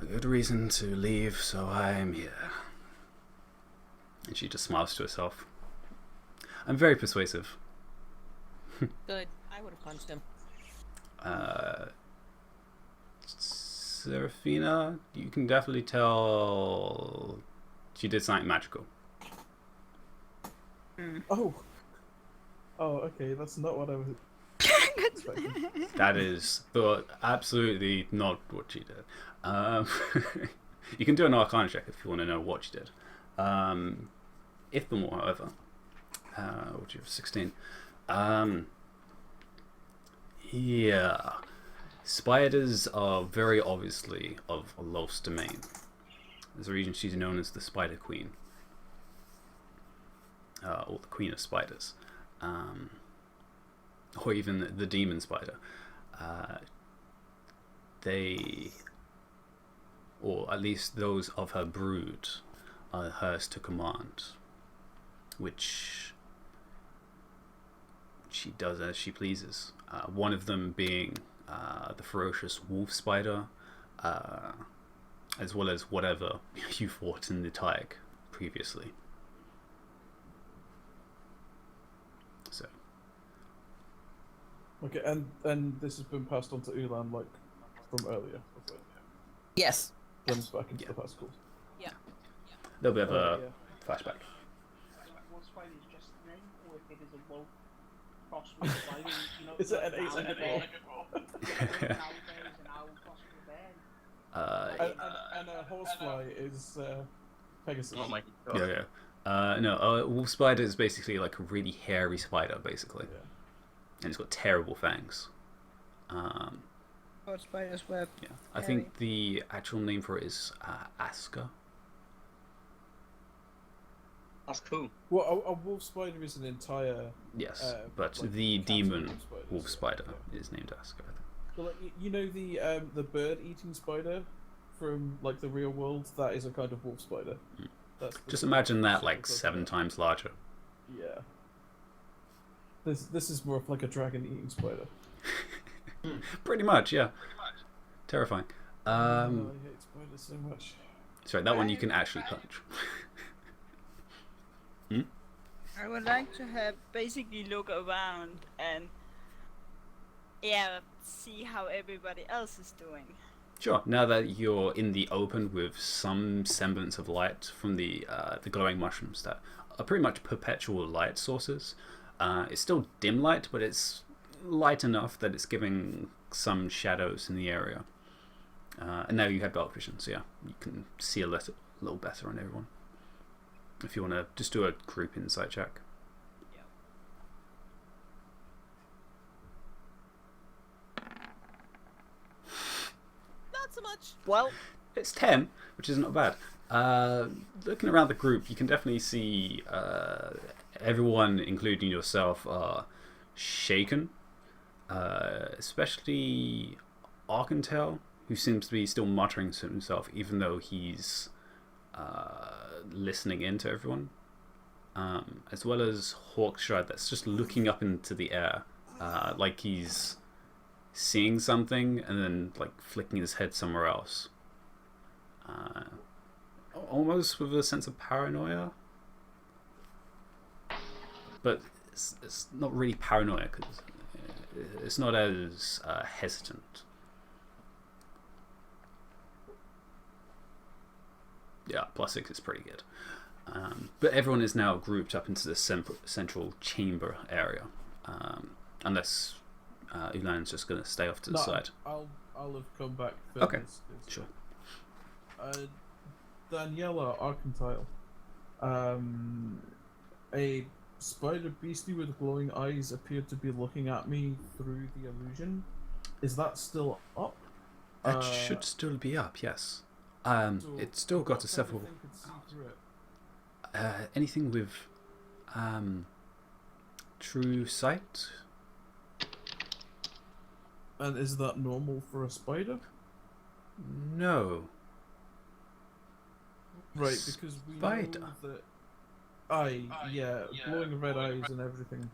good reason to leave, so I'm here. And she just smiles to herself. I'm very persuasive. Good. I would have punched him. Serafina, you can definitely tell she did something magical. Oh. Oh, okay. That's not what I was expecting. That is absolutely not what she did. You can do an Arcana check if you want to know what she did. If the more, however, which you have 16. Yeah. Spiders are very obviously of a lost domain. There's a reason she's known as the Spider Queen. Or the Queen of Spiders. Or even the Demon Spider. They, or at least those of her brood, are hers to command. Which she does as she pleases. One of them being the ferocious wolf spider, as well as whatever you fought in the Tyke previously. So. Okay, and this has been passed on to Ulan, like, from earlier. Yes. Runs back into the past calls. Yeah. A little bit of a flashback. Wolf spider is just the name, or if it is a wolf crossed with a spider, you know, Is it an owl eight-legged bear? wolf? Nowadays, an owl crossed with a bear. And a horsefly is Pegasus. Oh my god. Yeah. No, a wolf spider is basically like a really hairy spider, basically. Yeah. And it's got terrible fangs. Spider's web. Yeah. I think the actual name for it is Aska. That's cool. Well, a wolf spider is an entire. Yes, but like the category demon of spiders, wolf yeah. spider Yeah. is named Aska. I think. So, like, you know the bird-eating spider from like the real world? That is a kind of wolf spider. That's the Just sort imagine of that shape like of 7 it. times larger. Yeah. This is more of like a dragon-eating spider. Pretty much, yeah. Terrifying. Oh, I hate spiders so much. Sorry, that one you can actually punch. I would like to have basically look around and see how everybody else is doing. Sure. Now that you're in the open with some semblance of light from the glowing mushrooms that are pretty much perpetual light sources, it's still dim light, but it's light enough that it's giving some shadows in the area. And now you have dark vision, so yeah, you can see a little better on everyone. If you want to just do a group insight check. Not so much. Well, It's 10, which is not bad. Looking around the group, you can definitely see everyone, including yourself, are shaken. Especially Arkantel, who seems to be still muttering to himself, even though he's listening in to everyone. As well as Hawkshire, that's just looking up into the air, like he's seeing something and then like flicking his head somewhere else. Almost with a sense of paranoia. But it's not really paranoia, because it's not as hesitant. Yeah, +6 is pretty good. But everyone is now grouped up into the central chamber area. Unless Ulan's just going to stay off to the side. I'll have come back. Okay, sure. Daniela Arcantile. A spider beastie with glowing eyes appeared to be looking at me through the illusion. Is that still up? That should still be up, yes. So It's still got a what several. kind of thing could see through it? Anything with true sight? And is that normal for a spider? No. Right, because we Spider. know that. glowing red eyes and everything.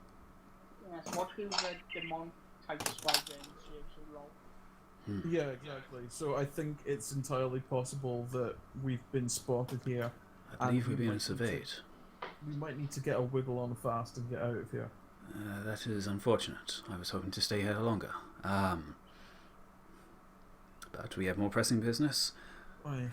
Yes, what is the demon type spider in Seriously Low? Yeah, exactly. So I think it's entirely possible that we've been spotted here. I believe And we're we being might need to- surveyed. We might need to get a wiggle on fast and get out of here. That is unfortunate. I was hoping to stay here longer. But we have more pressing business. Why?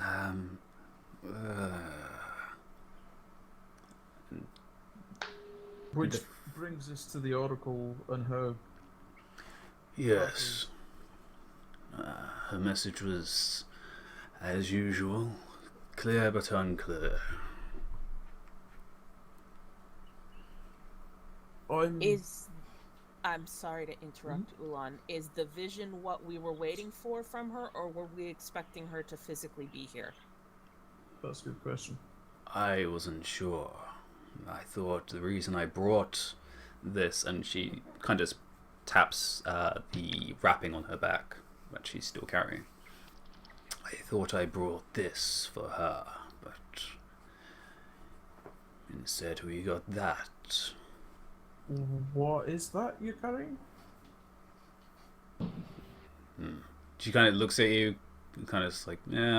Which brings us to the Oracle and her. Yes. Her message was, as usual, clear but unclear. I'm sorry to interrupt, Ulan. Is the vision what we were waiting for from her, or were we expecting her to physically be here? That's a good question. I wasn't sure. I thought the reason I brought this, and she kind of taps the wrapping on her back, which she's still carrying. I thought I brought this for her, but instead we got that. What is that you're carrying? She kind of looks at you, kind of like,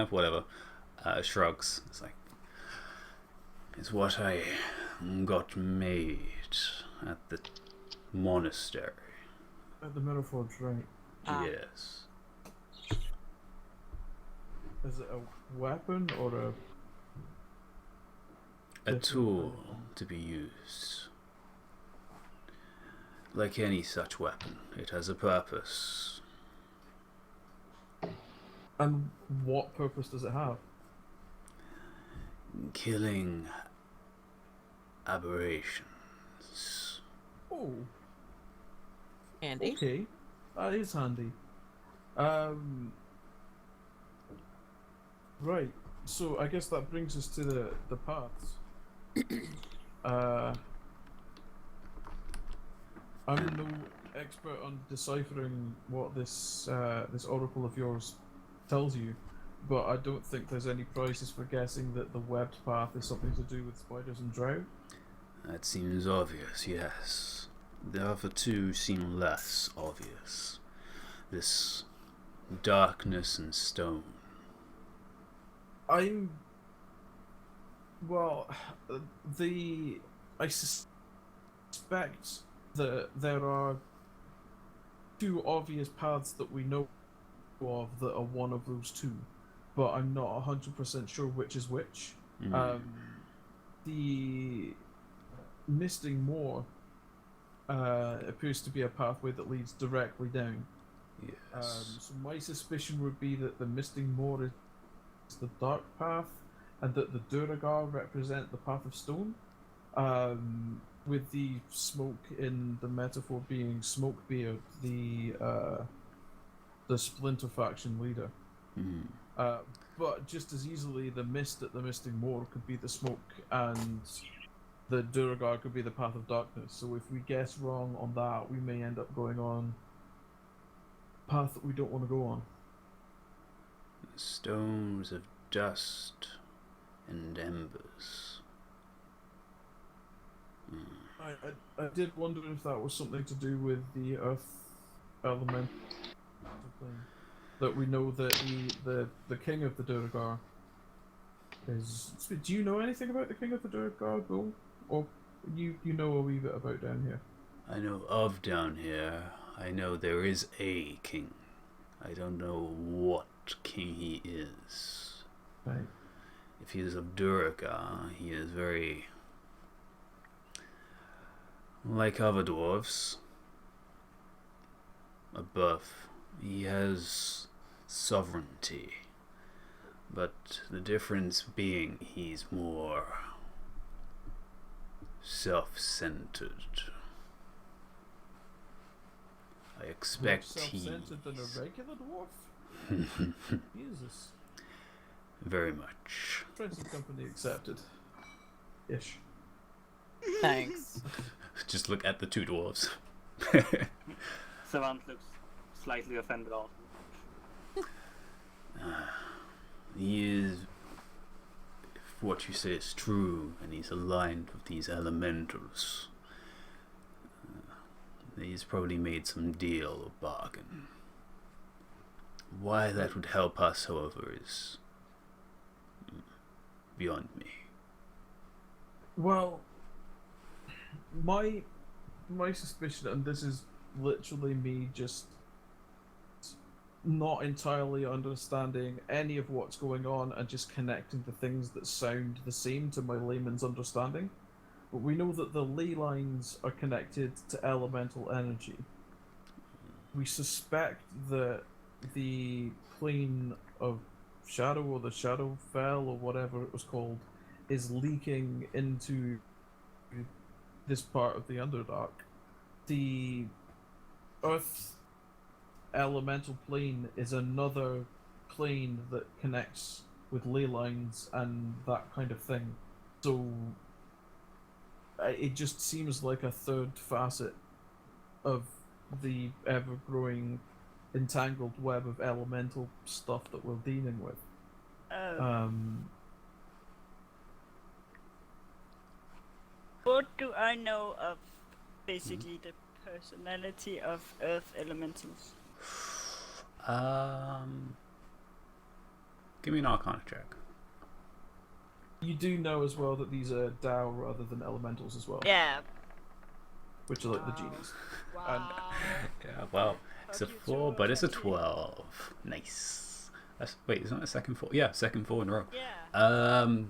whatever. Shrugs. It's like, it's what I got made at the monastery. At the Metaforge, right? Yes. Is it a weapon or a tool to be used? Like any such weapon, it has a purpose. And what purpose does it have? Killing aberrations. Oh. Handy. Okay. That is handy. Right. So I guess that brings us to the paths. I'm no expert on deciphering what this oracle of yours tells you, but I don't think there's any prizes for guessing that the webbed path is something to do with spiders and drow. That seems obvious, yes. The other two seem less obvious. This darkness and stone. I suspect that there are two obvious paths that we know of that are one of those two, but I'm not 100% sure which is which. The Misting Moor appears to be a pathway that leads directly down. Yes. So my suspicion would be that the Misting Moor is the dark path, and that the Duragar represent the path of stone. With the smoke in the metaphor being Smokebeard, the Splinter faction leader. But just as easily, the mist at the Misting Moor could be the smoke, and the Duragar could be the path of darkness. So if we guess wrong on that, we may end up going on a path that we don't want to go on. Stones of dust and embers. I did wonder if that was something to do with the earth element plane. That we know that the king of the Duragar is. Do you know anything about the king of the Duragar, Bill? Or you know a wee bit about down here? I know of down here. I know there is a king. I don't know what king he is. Right. If he is of Duragar, he is very like other dwarves. Above, he has sovereignty, but the difference being he's more self-centered. I expect more self-centered than a regular dwarf? Jesus. Very much. Friends company accepted. Ish. Thanks. Just look at the two dwarves. Savant looks slightly offended also. He is, if what you say is true, and he's aligned with these elementals, he's probably made some deal or bargain. Why that would help us, however, is beyond me. Well, my my suspicion, and this is literally me just not entirely understanding any of what's going on and just connecting the things that sound the same to my layman's understanding. But we know that the ley lines are connected to elemental energy. We suspect that the plane of shadow, or the shadow fell, or whatever it was called, is leaking into this part of the Underdark. The Earth elemental plane is another plane that connects with ley lines and that kind of thing. So it just seems like a third facet of the ever-growing entangled web of elemental stuff that we're dealing with. Oh. What do I know of basically the personality of Earth elementals? Give me an Arcana check. You do know as well that these are Tao rather than elementals as well. Yeah. Which are like the genies. Wow. Yeah, well, it's a Fuck you, 4, Joe, but it's a 20. 12. Nice. Wait, isn't that a second 4? Yeah, second 4 in a row. Yeah.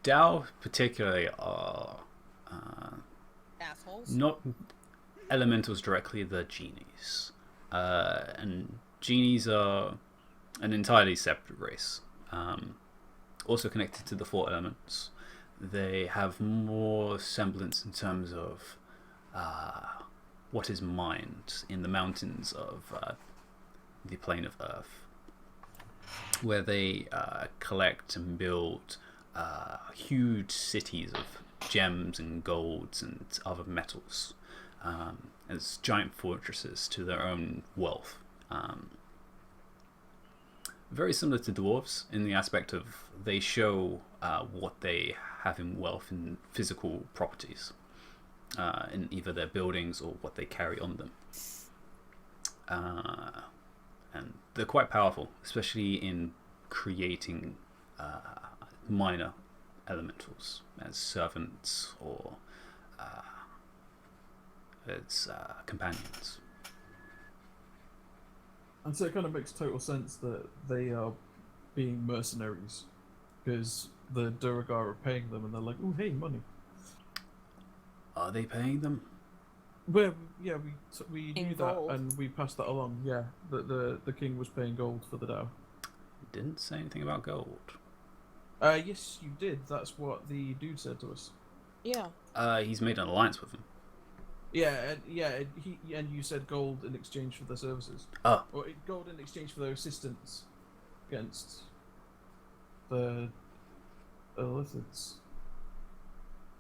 Tao particularly are Assholes. not elementals directly, they're genies. And genies are an entirely separate race. Also connected to the 4 elements. They have more semblance in terms of what is mined in the mountains of the plane of Earth, where they collect and build huge cities of gems and golds and other metals as giant fortresses to their own wealth. Very similar to dwarves in the aspect of they show what they have in wealth and physical properties in either their buildings or what they carry on them. And they're quite powerful, especially in creating minor elementals as servants or as companions. And so it kind of makes total sense that they are being mercenaries, because the Duragar are paying them, and they're like, "Oh, hey, money." Are they paying them? Well, yeah, we In knew gold. that, and we passed that along. Yeah, that the king was paying gold for the Tao. Didn't say anything about gold. Yes, you did. That's what the dude said to us. Yeah. He's made an alliance with them. Yeah, and you said gold in exchange for their services. Oh. Or gold in exchange for their assistance against the Illithids.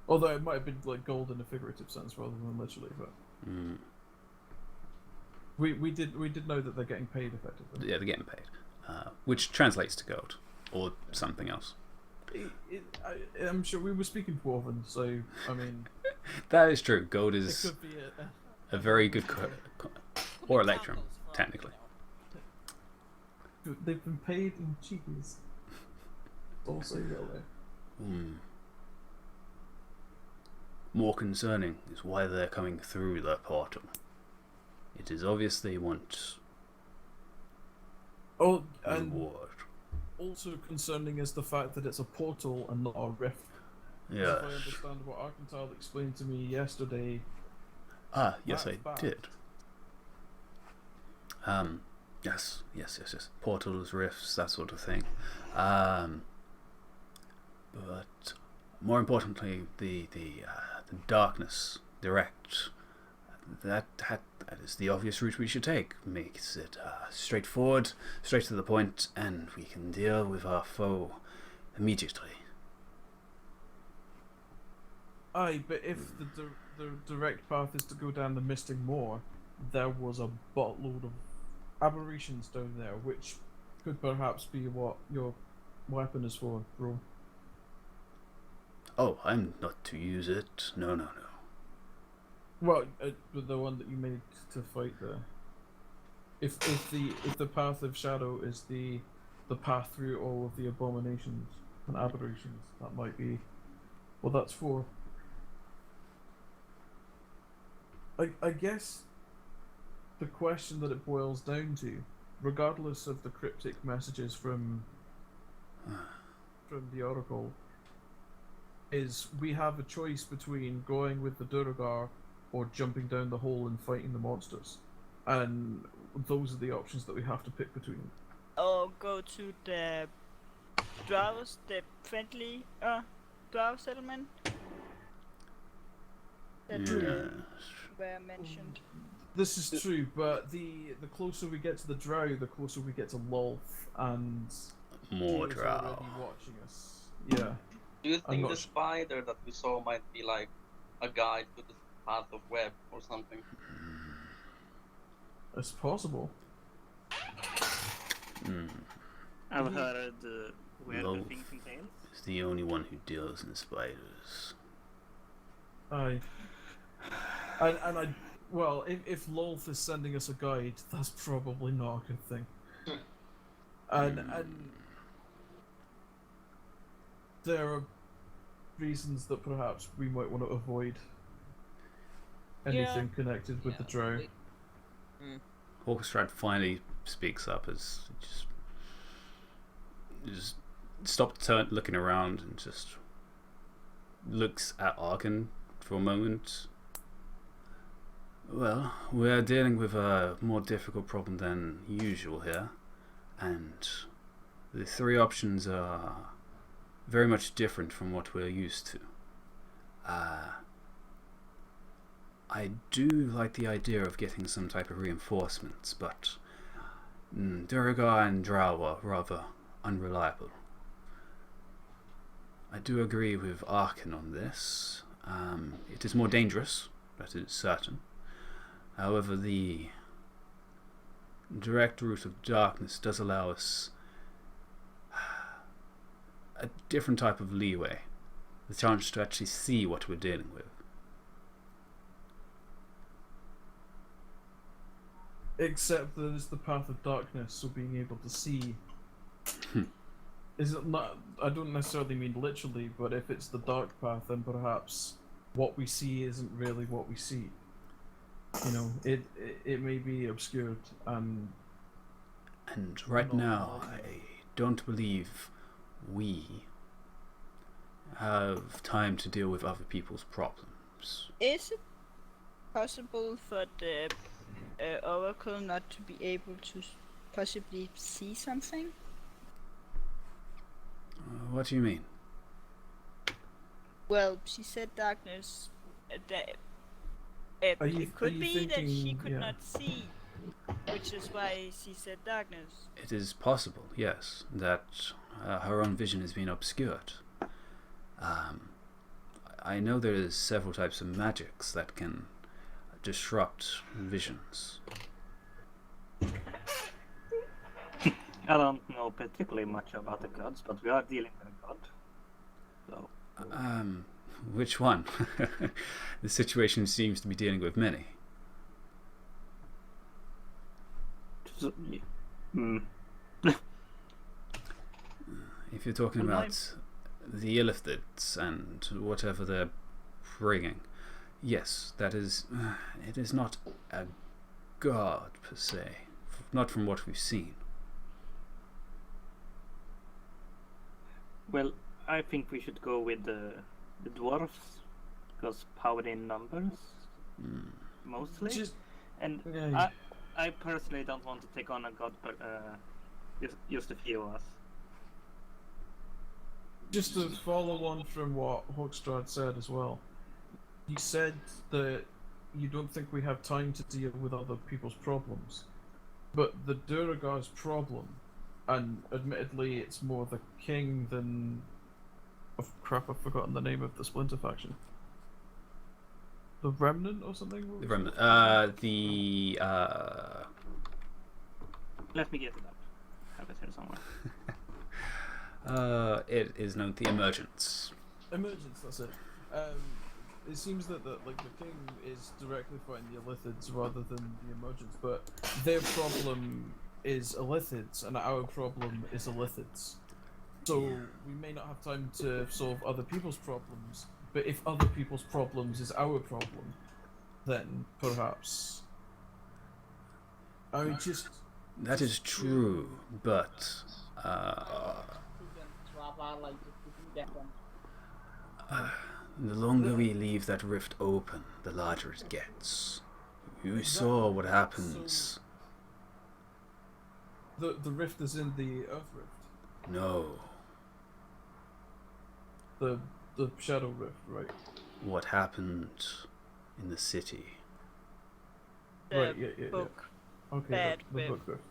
Although it might have been like gold in a figurative sense rather than literally, but we did know that they're getting paid effectively. Yeah, they're getting paid, which translates to gold or something else. I'm sure we were speaking Dwarven, so I mean That is true. Gold it is could be a very good or electrum, technically. They've been paid in cheapies. Also, yellow. More concerning is why they're coming through the portal. It is obvious they want Oh, and reward. also concerning is the fact that it's a portal and not a rift. Yeah. If I understand what Arcantile explained to me yesterday. Yes, I That's bad. did. Yes. Portals, rifts, that sort of thing. But more importantly, the darkness direct. That is the obvious route we should take. Makes it straightforward, straight to the point, and we can deal with our foe immediately. Aye, but if the direct path is to go down the Misting Moor, there was a buttload of aberrations down there, which could perhaps be what your weapon is for, bro. Oh, I'm not to use it. No. Well, the one that you made to fight the. If the path of shadow is the path through all of the abominations and aberrations, that might be what that's for. I guess the question that it boils down to, regardless of the cryptic messages from the Oracle, is we have a choice between going with the Duragar or jumping down the hole and fighting the monsters. And those are the options that we have to pick between. Or go to the Drows, the friendly Drow settlement that were mentioned. This is true, but the closer we get to the Drow, the closer we get to Lolth, and More he is Drow. already watching us. Yeah. Do you think not the su- spider that we saw might be like a guide to the path of web or something? It's possible. I've heard where Love the thing contains. is the only one who deals in spiders. Aye. And I, well, if Lolth is sending us a guide, that's probably not a good thing. And there are reasons that perhaps we might want to avoid anything connected with the Drow. Orchestrad finally speaks up as just stopped looking around and just looks at Arkan for a moment. Well, we're dealing with a more difficult problem than usual here, and the three options are very much different from what we're used to. I do like the idea of getting some type of reinforcements, but Duragar and Drow are rather unreliable. I do agree with Arkan on this. It is more dangerous, that is certain. However, the direct route of darkness does allow us a different type of leeway, the chance to actually see what we're dealing with. Except that it's the path of darkness, so being able to see is it not? I don't necessarily mean literally, but if it's the dark path, then perhaps what we see isn't really what we see. You know, it may be obscured and right now, I don't believe we have time to deal with other people's problems. Is it possible for the Oracle not to be able to possibly see something? What do you mean? Well, she said darkness. Are you It could be that she thinking- could yeah. not see, which is why she said darkness. It is possible, yes, that her own vision has been obscured. I know there is several types of magics that can disrupt visions. I don't know particularly much about the gods, but we are dealing with a god. So Which one? The situation seems to be dealing with many. If you're talking about the Illithids and whatever they're bringing, yes, that is. It is not a god per se, not from what we've seen. Well, I think we should go with the dwarfs, because power in numbers, mostly. And Yeah. I personally don't want to take on a god, but just a few of us. Just to follow on from what Hochstrad said as well, he said that you don't think we have time to deal with other people's problems. But the Duragar's problem, and admittedly it's more the king than... Oh crap, I've forgotten the name of the splinter faction. The Remnant or something? What The was remnant. Let me get it up. I have it here somewhere. It is known the Emergance. Emergence, that's it. It seems that the king is directly fighting the Illithids rather than the Emergence, but their problem is Illithids and our problem is Illithids. So we may not have time to solve other people's problems, but if other people's problems is our problem, then perhaps I would just. That is true, but Prudent to have allies if we can get them. the longer we leave that rift open, the larger it gets. You saw what happens. The rift is in the Earth Rift. No. The Shadow Rift, right? What happened in the city. The Right, yeah. book. Okay, Bad the rift. book rift.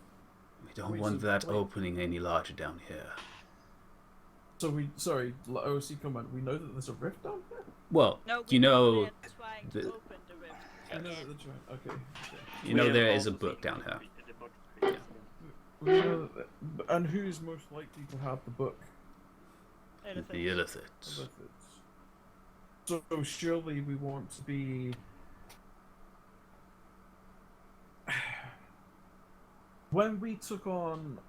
We don't Wait, want so- that wait. opening any larger down here. So OC comment. We know that there's a rift down here. Well, No, you know, they're trying to the- open the rift. I know again. that they're trying. Okay. you know We there have is a also book seen down here. the book. Yeah. We know that, and who's most likely to have the book? Anything. The Illithids. With it? So surely we want to be. When we took on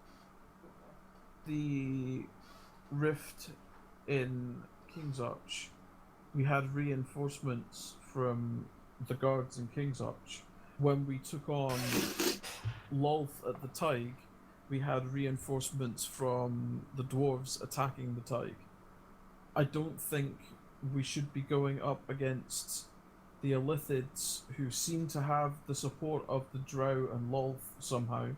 the rift in King's Arch, we had reinforcements from the guards in King's Arch. When we took on Lolth at the Tig, we had reinforcements from the dwarves attacking the Tig. I don't think we should be going up against the Illithids, who seem to have the support of the Drow and Lolth somehow.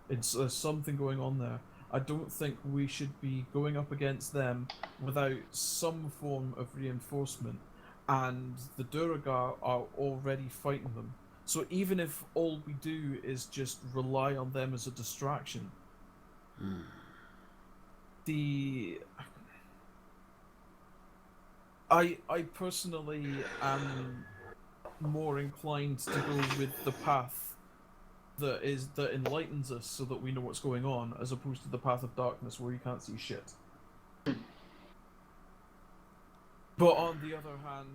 There's something going on there. I don't think we should be going up against them without some form of reinforcement, and the Duragar are already fighting them. So even if all we do is just rely on them as a distraction, I personally am more inclined to go with the path that enlightens us so that we know what's going on, as opposed to the path of darkness where you can't see shit. But on the other hand,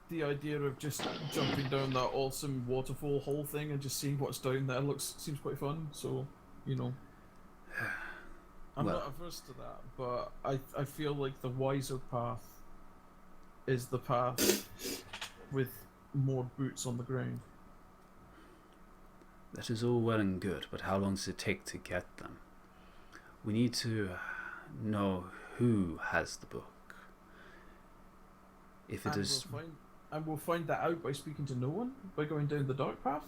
the idea of just jumping down that awesome waterfall hole thing and just seeing what's down there seems quite fun. So, I'm Well- not averse to that, but I feel like the wiser path is the path with more boots on the ground. That is all well and good, but how long does it take to get them? We need to know who has the book. If it is... We'll find that out by speaking to no one? By going down the dark path?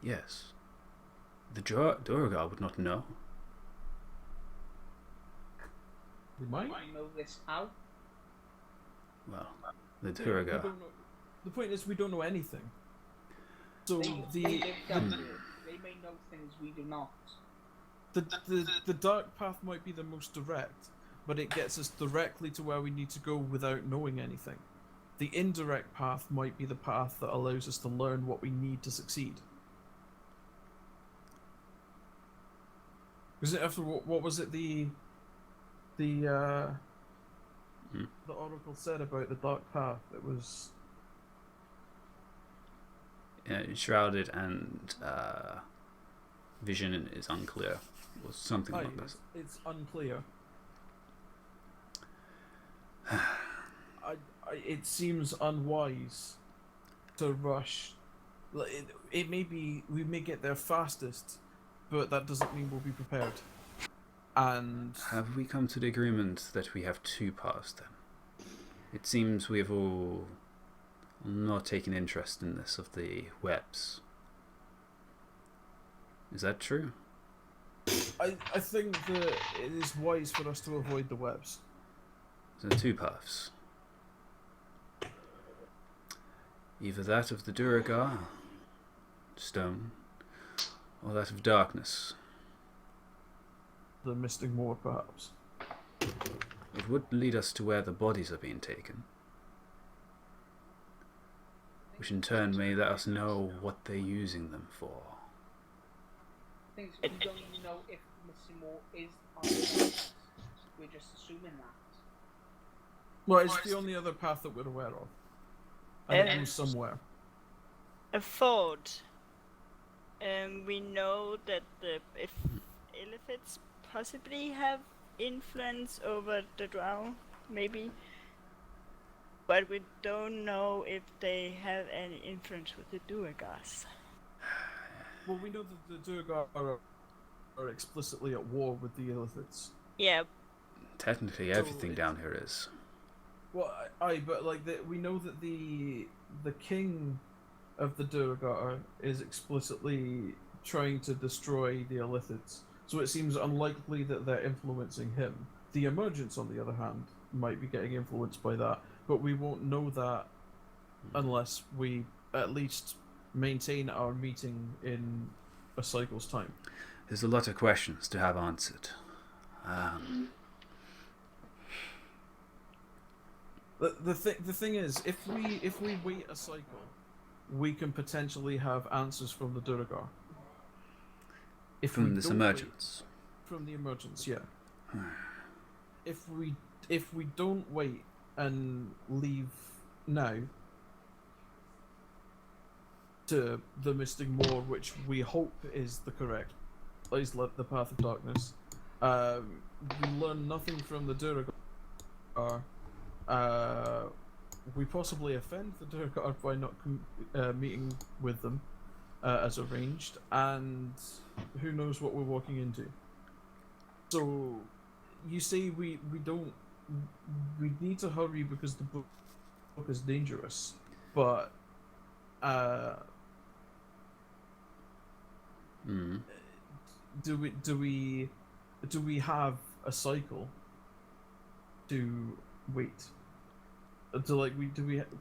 Yes. The Duragar would not know. We might. I know this how. Well, the We Duragar... don't know. The point is, we don't know anything. So They live down here. They may know things we do not. the dark path might be the most direct, but it gets us directly to where we need to go without knowing anything. The indirect path might be the path that allows us to learn what we need to succeed. Because after what was it the Oracle said about the dark path? It was shrouded and vision is unclear, or something like that. it's unclear. It seems unwise to rush. It may be we may get there fastest, but that doesn't mean we'll be prepared. And Have we come to the agreement that we have two paths then? It seems we have all not taken interest in this of the webs. Is that true? I think that it is wise for us to avoid the webs. There are two paths. Either that of the Duragar, stone, or that of darkness. The Mystic Moor, perhaps. It would lead us to where the bodies are being taken, which in turn may let us know what they're using them for. Things we don't even know if Missimo is on the path. We're just assuming that. Well, it's the only other path that we're aware of. And it goes somewhere. A thought. We know that if Illithids possibly have influence over the Drow, maybe. But we don't know if they have any influence with the Duergas. Well, we know that the Durgar are explicitly at war with the Illithids. Yeah. Technically, everything down here is. Well, but like we know that the king of the Durgar is explicitly trying to destroy the Illithids, so it seems unlikely that they're influencing him. The Emergence, on the other hand, might be getting influenced by that, but we won't know that unless we at least maintain our meeting in a cycle's time. There's a lot of questions to have answered. The thing is, if we wait a cycle, we can potentially have answers from the Durgar. From this Emergence. From the Emergence, yeah. If we don't wait and leave now to the Mystic Moor, which we hope is the correct place, the Path of Darkness, we learn nothing from the Durgar. We possibly offend the Durgar by not meeting with them as arranged, and who knows what we're walking into. So, you say we need to hurry because the book is dangerous, but do we have a cycle to wait?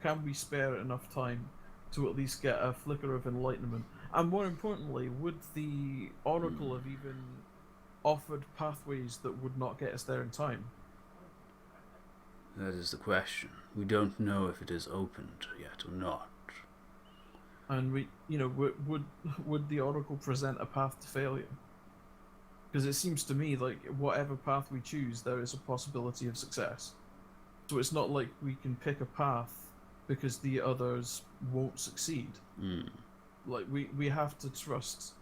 Can we spare enough time to at least get a flicker of enlightenment? And more importantly, would the Oracle have even offered pathways that would not get us there in time? That is the question. We don't know if it is opened yet or not. And would the Oracle present a path to failure? Because it seems to me like whatever path we choose, there is a possibility of success. So it's not like we can pick a path because the others won't succeed. Like we have to trust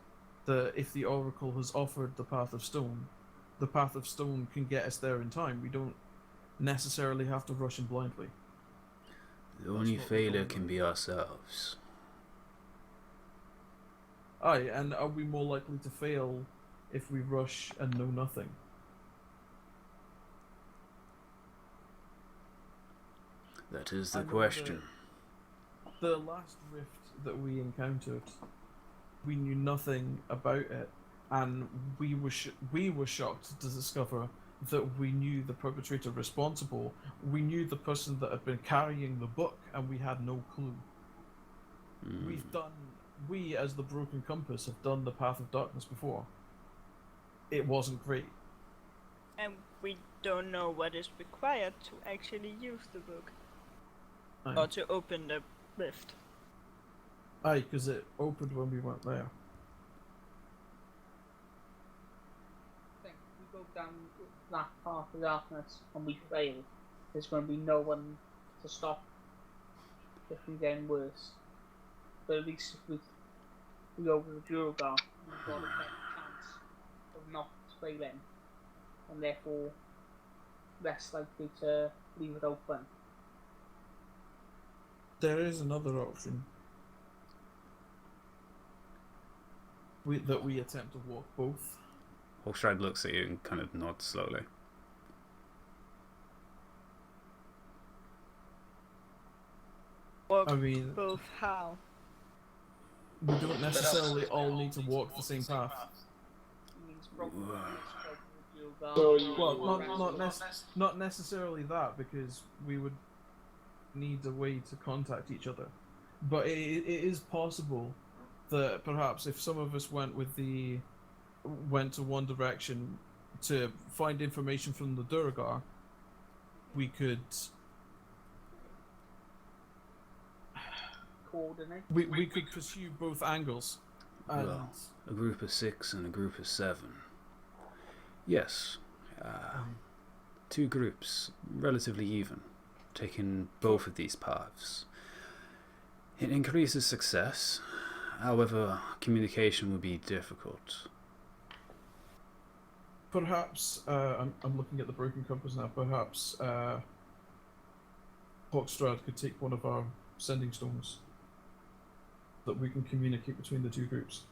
that if the Oracle has offered the Path of Stone can get us there in time. We don't necessarily have to rush in blindly. The only failure can be ourselves. Aye, and are we more likely to fail if we rush and know nothing? That is the question. The last rift that we encountered, we knew nothing about it, and we were shocked to discover that we knew the perpetrator responsible. We knew the person that had been carrying the book, and we had no clue. We as the Broken Compass have done the Path of Darkness before. It wasn't great. And we don't know what is required to actually use the book. Aye. Or to open the rift. Aye, because it opened when we weren't there. I think if we go down that path of darkness and we fail, there's going to be no one to stop if we get worse. But at least if we go with the Duergar, we've got a better chance of not failing, and therefore less likely to leave it open. There is another option. We attempt to walk both. Hawkstride looks at you and kind of nods slowly. Walk I mean, both how? we don't necessarily all need to walk the same path. Well, not necessarily that, because we would need a way to contact each other. But it is possible that perhaps if some of us went to one direction to find information from the Duergar, we could coordinate. We could pursue both angles. And Well, a group of 6 and a group of 7. Yes. 2 groups, relatively even, taking both of these paths. It increases success, however, communication will be difficult. perhaps I'm looking at the Broken Compass now. Perhaps Hochstrad could take one of our sending stones, that we can communicate between the two groups.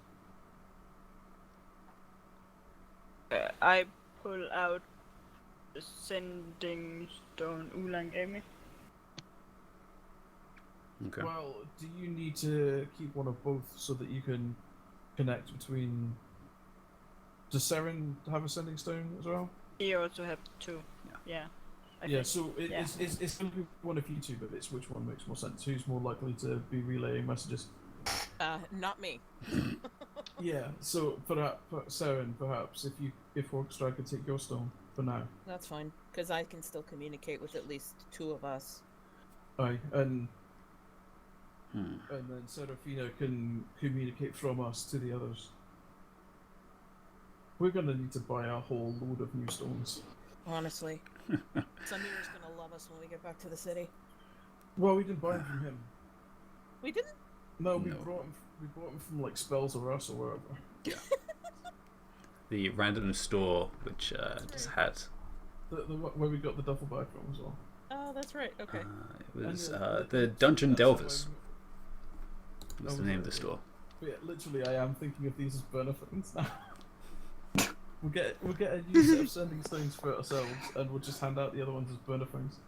I pull out the sending stone Ulan gave me. Okay. Well, do you need to keep one of both so that you can connect between... Does Seren have a sending stone as well? He also have 2. Yeah. I Yeah, think. so it's going to be one of you two, but it's which one makes more sense. Who's more likely to be relaying messages? Not me. Yeah, so Seren, perhaps, if Orchestra could take your stone for now. That's fine, because I can still communicate with at least 2 of us. Aye, and then Serafina can communicate from us to the others. We're going to need to buy a whole load of new stones. Honestly. Samir's gonna love us when we get back to the city. Well, we didn't buy them from him. We didn't? No, we brought them from like Spells or us or wherever. Yeah. The random store which just had. Where we got the duffel bag from as well. Oh, that's right. Okay. It was And, the Dungeon that's Delvers. how Was the name of the store. But yeah, literally, I am thinking of these as burner things now. We'll get a new set of sending stones for ourselves, and we'll just hand out the other ones as burner things.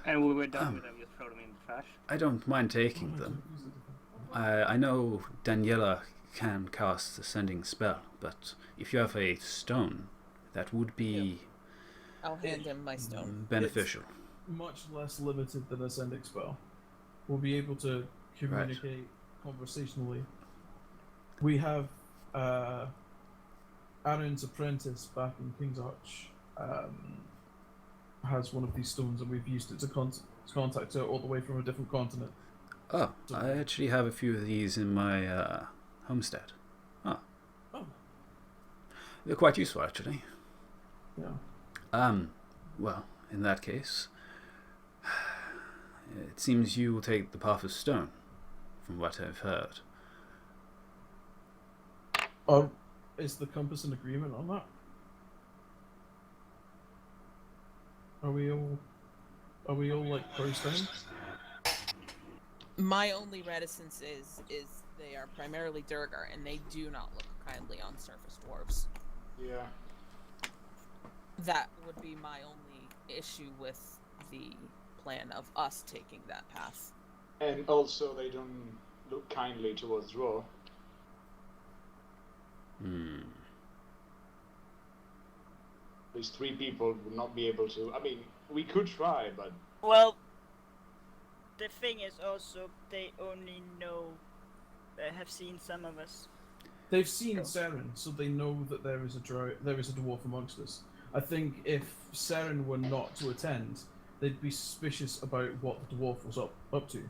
And when we're done with them, just throw them in the trash. I don't mind taking them. I know Daniela can cast a sending spell, but if you have a stone, that would be I'll hand him my stone. beneficial. It's much less limited than a sending spell. We'll be able to communicate conversationally. We have Aaron's apprentice back in King's Arch has one of these stones, and we've used it to contact her all the way from a different continent. Oh, I actually have a few of these in my homestead. Oh. They're quite useful, actually. Yeah. Well, in that case, it seems you will take the path of stone, from what I've heard. Is the compass in agreement on that? Are we all like pro stone? My only reticence is they are primarily Durgar, and they do not look kindly on surface dwarves. Yeah. That would be my only issue with the plan of us taking that path. And also, they don't look kindly towards Raw. At least 3 people would not be able to. I mean, we could try, but Well, the thing is also they only know, have seen some of us. They've seen Seren, so they know that there is a dwarf amongst us. I think if Seren were not to attend, they'd be suspicious about what the dwarf was up to.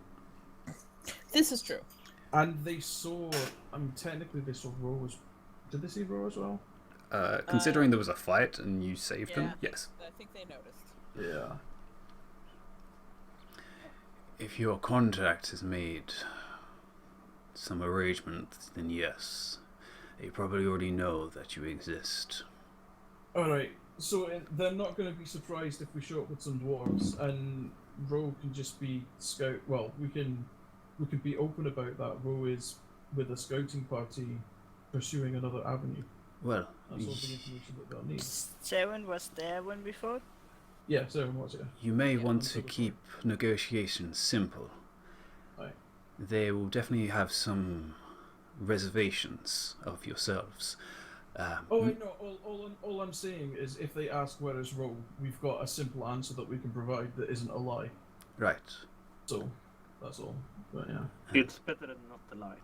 This is true. And they saw. Technically, they saw Rose. Did they see Rose as well? Considering there was a fight and you saved them, yes. I think they noticed. Yeah. If your contract has made some arrangement, then yes. They probably already know that you exist. Alright, so they're not going to be surprised if we show up with some dwarves, and Ro can just be scout. Well, we can be open about that. Ro is with a scouting party pursuing another avenue. Well, That's all the information that they'll need. Saren was there when we fought. Yeah, Seren was here. you may want to keep negotiations simple. Aye. They will definitely have some reservations of yourselves. No. All I'm saying is, if they ask where is Ro, we've got a simple answer that we can provide that isn't a lie. Right. So, that's all. But yeah. It's better than not to lie.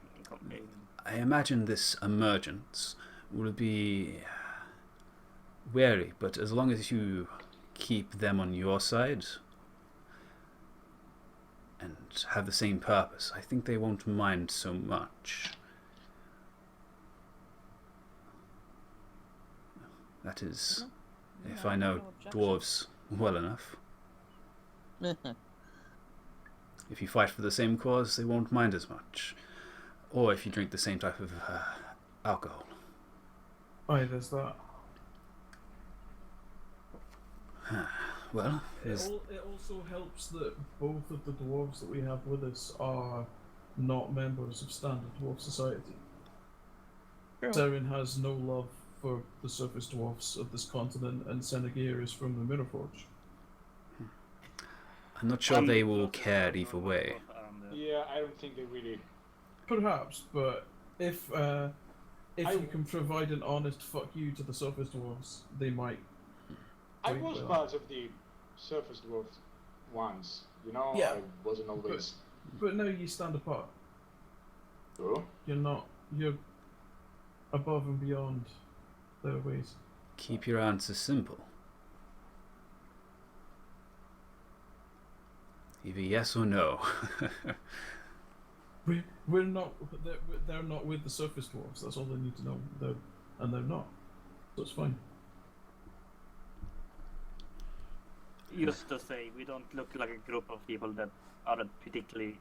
I imagine this emergence will be wary, but as long as you keep them on your side and have the same purpose, I think they won't mind so much. That is, if I know dwarves well enough. If you fight for the same cause, they won't mind as much. Or if you drink the same type of alcohol. Aye, there's that. Well, It also helps that both of the dwarves that we have with us are not members of standard dwarf society. True. Terran has no love for the surface dwarfs of this continent, and Senegir is from the Mirrorforge. I'm not sure they will care either way. Yeah, I don't think they really. Perhaps, but if I- you can provide an honest fuck you to the surface dwarves, they might. I Doing was well. part of the surface dwarf once, you know. Yeah. I wasn't always. But now you stand apart. Oh. You're not. You're above and beyond their ways. Keep your answers simple. Either yes or no. We're not. They're not with the surface dwarves. That's all they need to know. They're not. So it's fine. Just to say, we don't look like a group of people that aren't particularly,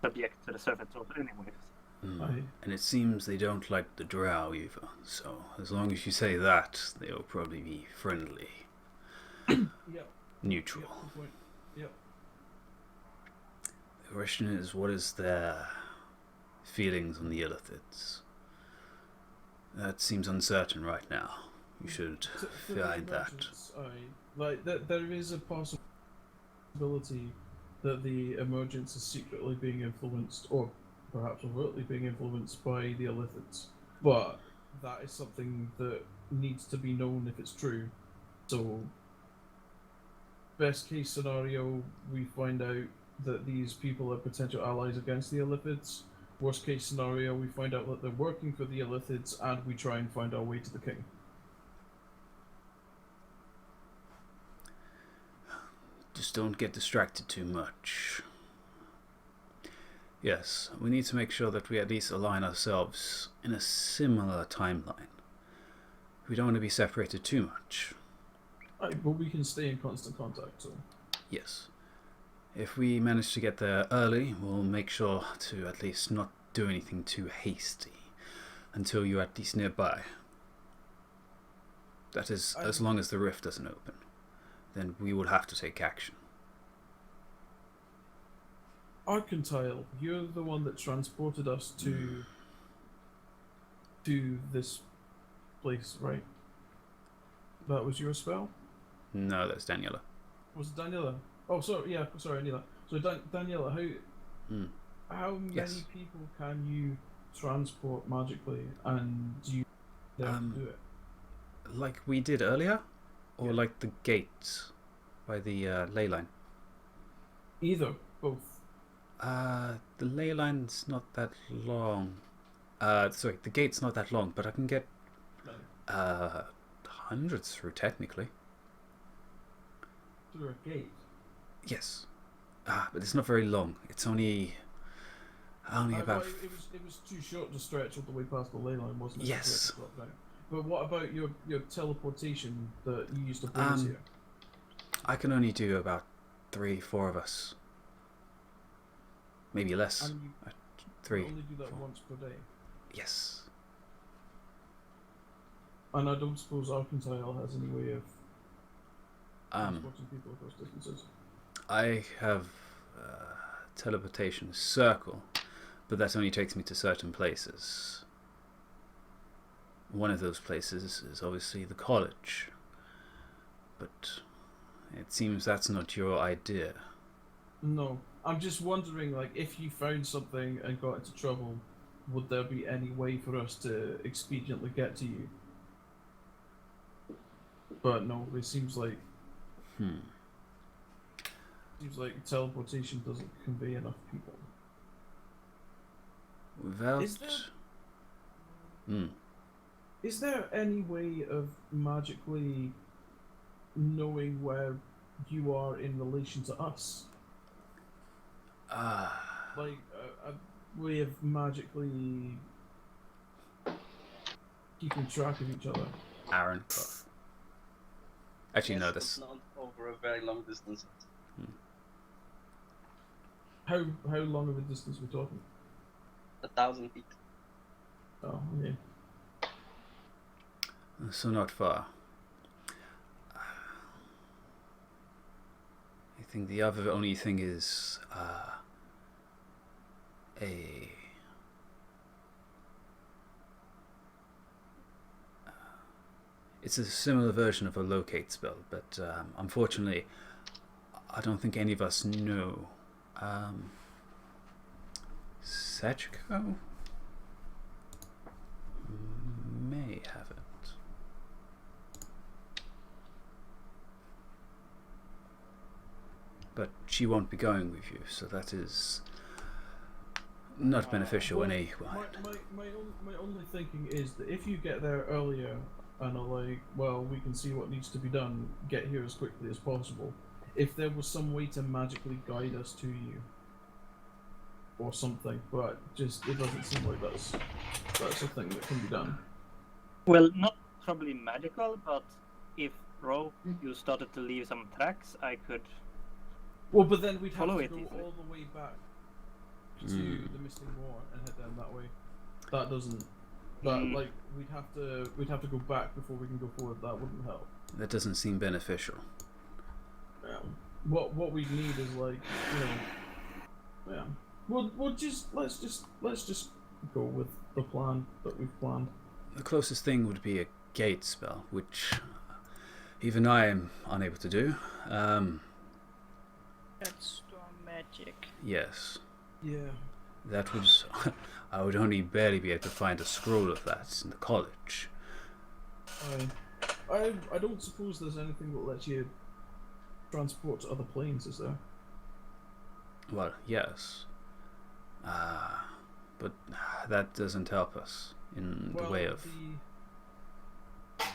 subject to the surface of anyways. Aye. And it seems they don't like the drow either. So as long as you say that, they will probably be friendly. Yep. Neutral. Yep. Good point. Yep. The question is, what is their feelings on the Illithids? That seems uncertain right now. You should For the find that. Emergence, there is a possibility that the Emergence is secretly being influenced, or perhaps overtly being influenced by the Illithids. But that is something that needs to be known if it's true. So, best case scenario, we find out that these people are potential allies against the Illithids. Worst case scenario, we find out that they're working for the Illithids, and we try and find our way to the king. Just don't get distracted too much. Yes, we need to make sure that we at least align ourselves in a similar timeline. We don't want to be separated too much. Right, but we can stay in constant contact, so... Yes. If we manage to get there early, we'll make sure to at least not do anything too hasty until you're at least nearby. That is, as long as the rift doesn't open. Then we will have to take action. Arcantile, you're the one that transported us to this place, right? That was your spell? No, that's Daniela. Was it Daniela? Oh, sorry, yeah, sorry, Daniela. So, Daniela, how many Yes. people can you transport magically, and do you do it? Like we did earlier? Or Yeah. like the gates by the ley line? Either, both. The ley line's not that long. Sorry, the gate's not that long, but I can get hundreds through technically. Through a gate. Yes. But it's not very long. It's only about... It was too short to stretch all the way past the ley line, wasn't it? Yes. To drop down. But what about your teleportation that you used to bring us here? I can only do about 3-4 of us. Maybe less. And you 3. only do that 4. once per day. Yes. And I don't suppose Arcantile has any way of Um, transporting people across distances. I have teleportation circle, but that only takes me to certain places. One of those places is obviously the college, but it seems that's not your idea. No, I'm just wondering, like, if you found something and got into trouble, would there be any way for us to expediently get to you? But no, it seems like teleportation doesn't convey enough people. Without... Is there any way of magically knowing where you are in relation to us? Like a way of magically keeping track of each other? Aaron. Actually, Yes, no, but this... not over a very long distance. How long of a distance we're talking? 1,000 feet. Oh, yeah. So not far. think the other only thing is it's a similar version of a locate spell, but unfortunately, I don't think any of us know. Sechiko may have it. But she won't be going with you, so that is not beneficial well, in any way. My only thinking is that if you get there earlier and are like, well, we can see what needs to be done, get here as quickly as possible. If there was some way to magically guide us to you, or something, but just it doesn't seem like that's a thing that can be done. Well, not probably magical, but if Ro, you started to leave some tracks, I could. Well, but then we'd have Follow to it go easily. all the way back to the Misting Moor and head down that way. That doesn't. Like we'd have to go back before we can go forward. That wouldn't help. That doesn't seem beneficial. What we need is like, yeah. Let's just go with the plan that we've planned. The closest thing would be a gate spell, which even I am unable to do. That's storm magic. Yes. Yeah. That was... I would only barely be able to find a scroll of that in the college. I don't suppose there's anything that lets you transport to other planes, is there? Well, yes. But that doesn't help us in the way of...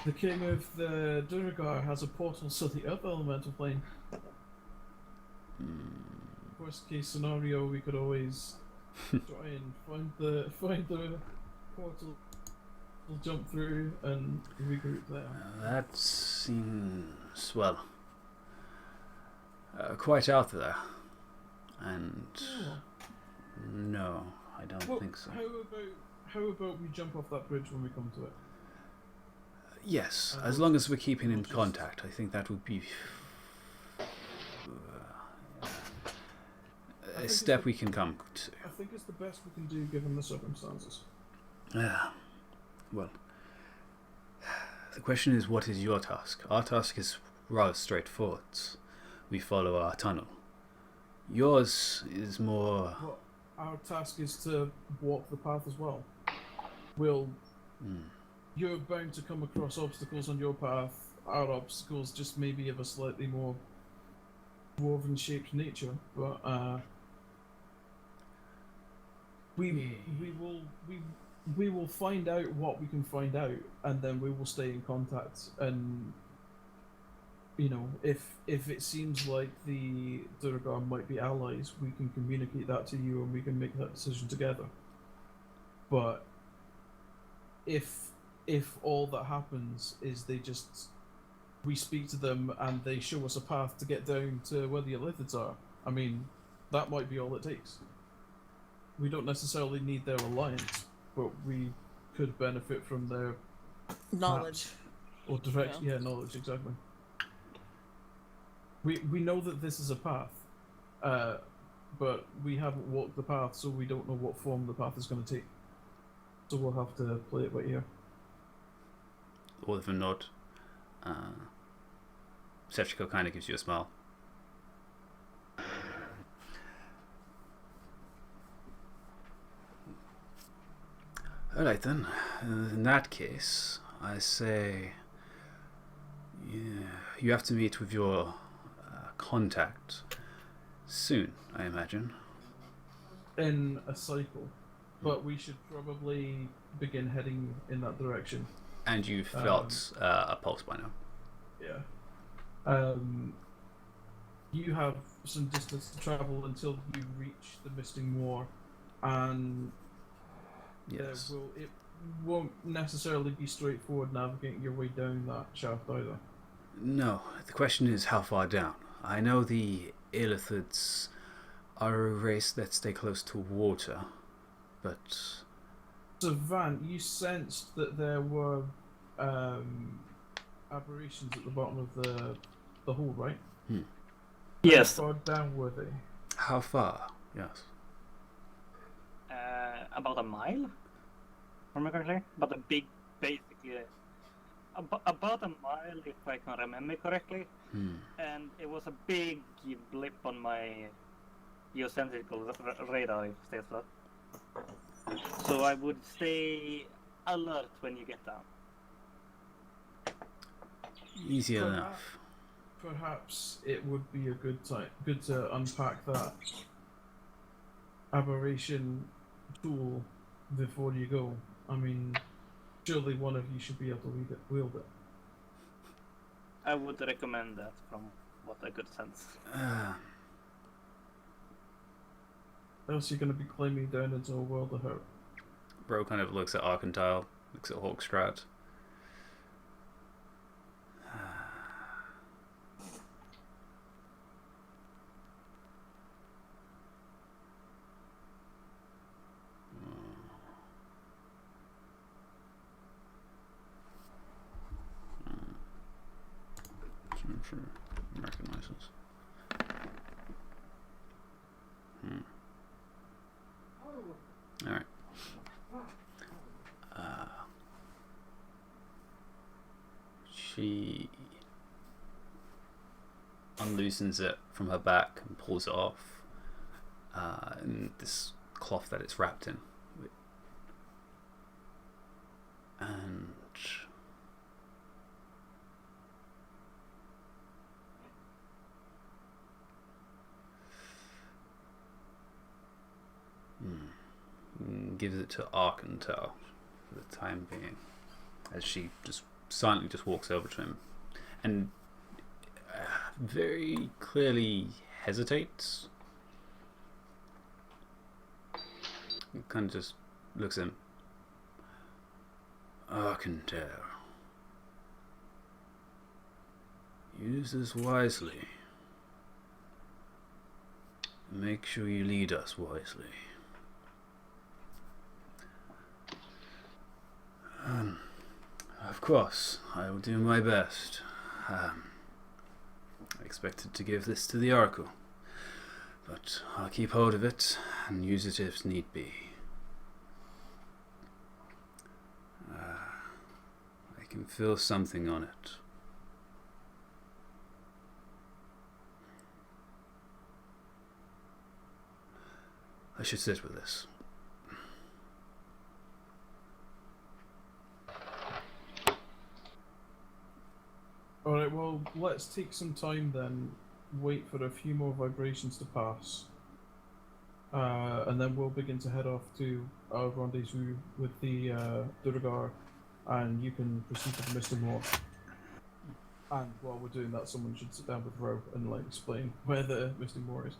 The king of the Duragar has a portal to the other elemental plane. Worst case scenario, we could always try and find the portal, we'll jump through and regroup there. That seems, well, quite out there. And no, I don't think so. How about we jump off that bridge when we come to it? Yes, as long as we're keeping in contact, I think that would be a step we can come to. I think it's the best we can do given the circumstances. Yeah. Well, the question is, what is your task? Our task is rather straightforward. We follow our tunnel. Yours is more... Well, our task is to walk the path as well. We'll... You're bound to come across obstacles on your path. Our obstacles just maybe of a slightly more woven shaped nature, but we will find out what we can find out, and then we will stay in contact. And if it seems like the Duragar might be allies, we can communicate that to you, and we can make that decision together. But if all that happens is we speak to them and they show us a path to get down to where the Illithids are, I mean, that might be all it takes. We don't necessarily need their alliance, but we could benefit from their Knowledge. or direct, knowledge, exactly. We know that this is a path, but we haven't walked the path, so we don't know what form the path is going to take. So we'll have to play it by ear. All of a nod. Sechiko kind of gives you a smile. Alright then. In that case, I say... you have to meet with your contact soon, I imagine. In a cycle. But we should probably begin heading in that direction. And you felt a pulse by now. Yeah. You have some distance to travel until you reach the Misting Moor, and Yes. it won't necessarily be straightforward navigating your way down that shaft either. No, the question is how far down. I know the Illithids are a race that stay close to water, but... So Van, you sensed that there were aberrations at the bottom of the hole, right? Yes. How far down were they? How far? Yes. About a mile. Remember correctly? But a big, basically, about a mile, if I can remember correctly. And it was a big blip on my geocentrical radar, if it says that. So I would stay alert when you get down. Easy enough. Perhaps it would be a good to unpack that aberration tool before you go. I mean, surely one of you should be able to wield it. I would recommend that from what I could sense. Else you're going to be climbing down into a world of hurt. Bro kind of looks at Arcantile, looks at Hawkstrat. Sure. American license. Alright. She unloosens it from her back and pulls it off in this cloth that it's wrapped in. And gives it to Arcantile for the time being, as she just silently just walks over to him and very clearly hesitates. Kind of just looks at him. Arcantile, use this wisely. Make sure you lead us wisely. Of course, I will do my best. I expected to give this to the Oracle, but I'll keep hold of it and use it if need be. I can feel something on it. I should sit with this. Alright, well, let's take some time then, wait for a few more vibrations to pass, and then we'll begin to head off to our rendezvous with the Durgar, and you can proceed to the Mr. Moore. And while we're doing that, someone should sit down with Ro and explain where the Mr. Moore is.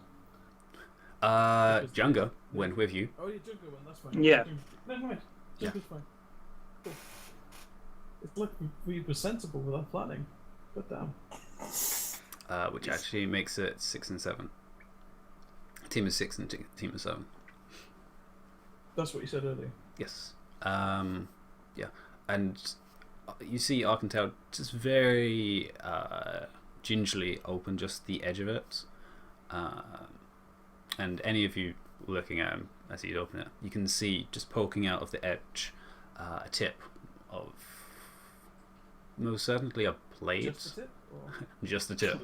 Junga went with you. Oh, yeah, Junga went, that's fine. Yeah. Never mind. Yeah. Junga's fine. Cool. It's like we were sensible with our planning. But damn. Which actually makes it 6 and 7. Team of 6 and team of 7. That's what you said earlier. Yes. Yeah. And you see Arcantile just very gingerly open just the edge of it. And any of you looking at him as he'd open it, you can see just poking out of the edge a tip of most certainly a blade. Just the tip? Or? Just the tip.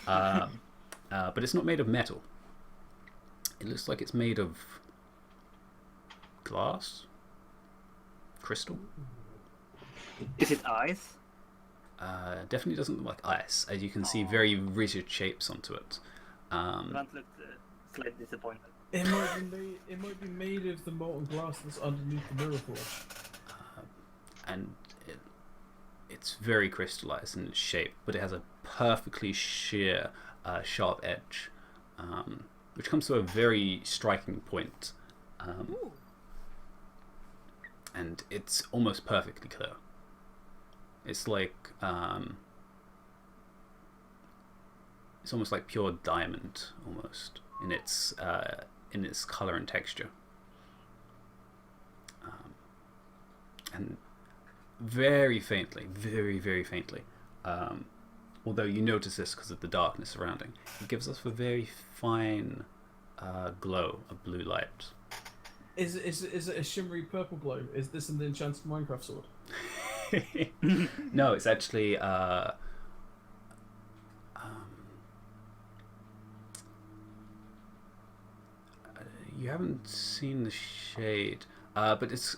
But it's not made of metal. It looks like it's made of glass? Crystal? Is it ice? Definitely doesn't look like ice, as you can see very rigid shapes onto it. Grant looked slightly disappointed. It might be made of the molten glass that's underneath the mirror forge. And it's very crystallized in its shape, but it has a perfectly sheer, sharp edge, which comes to a very striking point. And it's almost perfectly clear. It's like it's almost like pure diamond, almost in its color and texture. And very faintly, very, very faintly, although you notice this because of the darkness surrounding, it gives off a very fine glow, a blue light. Is it a shimmery purple glow? Is this an enchanted Minecraft sword? No, it's actually you haven't seen the shade, but it's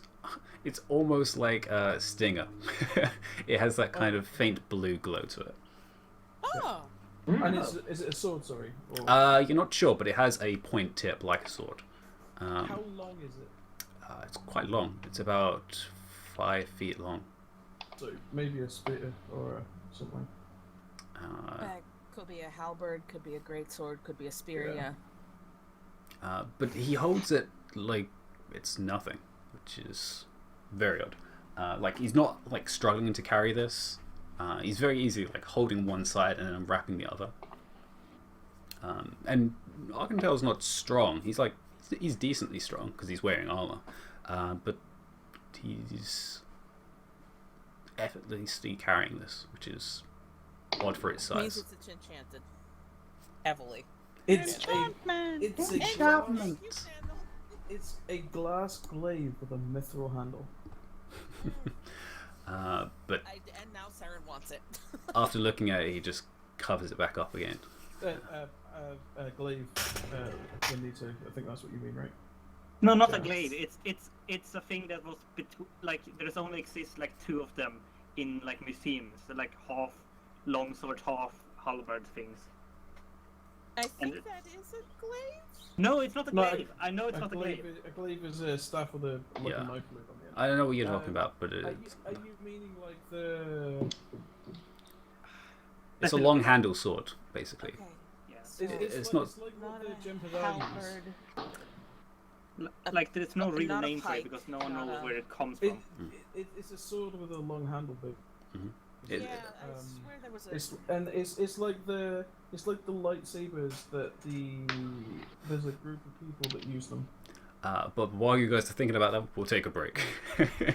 almost like a stinger. It has that kind of faint blue glow to it. Oh, And is it a sword? Sorry. Or... You're not sure, but it has a point tip like a sword. How long is it? It's quite long. It's about 5 feet long. So maybe a spear or something. that could be a halberd, could be a greatsword, could be a spear. Yeah. But he holds it like it's nothing, which is very odd. Like he's not like struggling to carry this. He's very easy, like holding one side and then unwrapping the other. And Argentale's not strong. He's decently strong because he's wearing armor, but he's effortlessly carrying this, which is odd for its Means size. it's enchanted. Heavily. It's Enchantment. it's Enchantment. it's a glass glaive with a mithril handle. But And now Saren wants it. after looking at it, he just covers it back up again. Glaive. Benito. I think that's what you mean, right? No, not a Yeah. glaive. It's a thing that was like there's only exists like 2 of them in like museums, like half longsword, half halberd things. I think And- that is a glaive. No, it's not a No, glaive. I know it's not a glaive. A glaive is a staff with a like Yeah. a knife blade on the end. I don't know what you're talking about, but Are you meaning like the? it's a long handle sword, basically. Okay. Yeah. So It's not- It's like not what the a Gem Pavilion use. halberd. Like there's no real not a name for pike, it because no one not knows a- where it comes It, from. it's a sword with a long handle bit. It- Yeah, I swear there was a. It's like the lightsabers that there's a group of people that use them. But while you guys are thinking about that, we'll take a break. Yeah.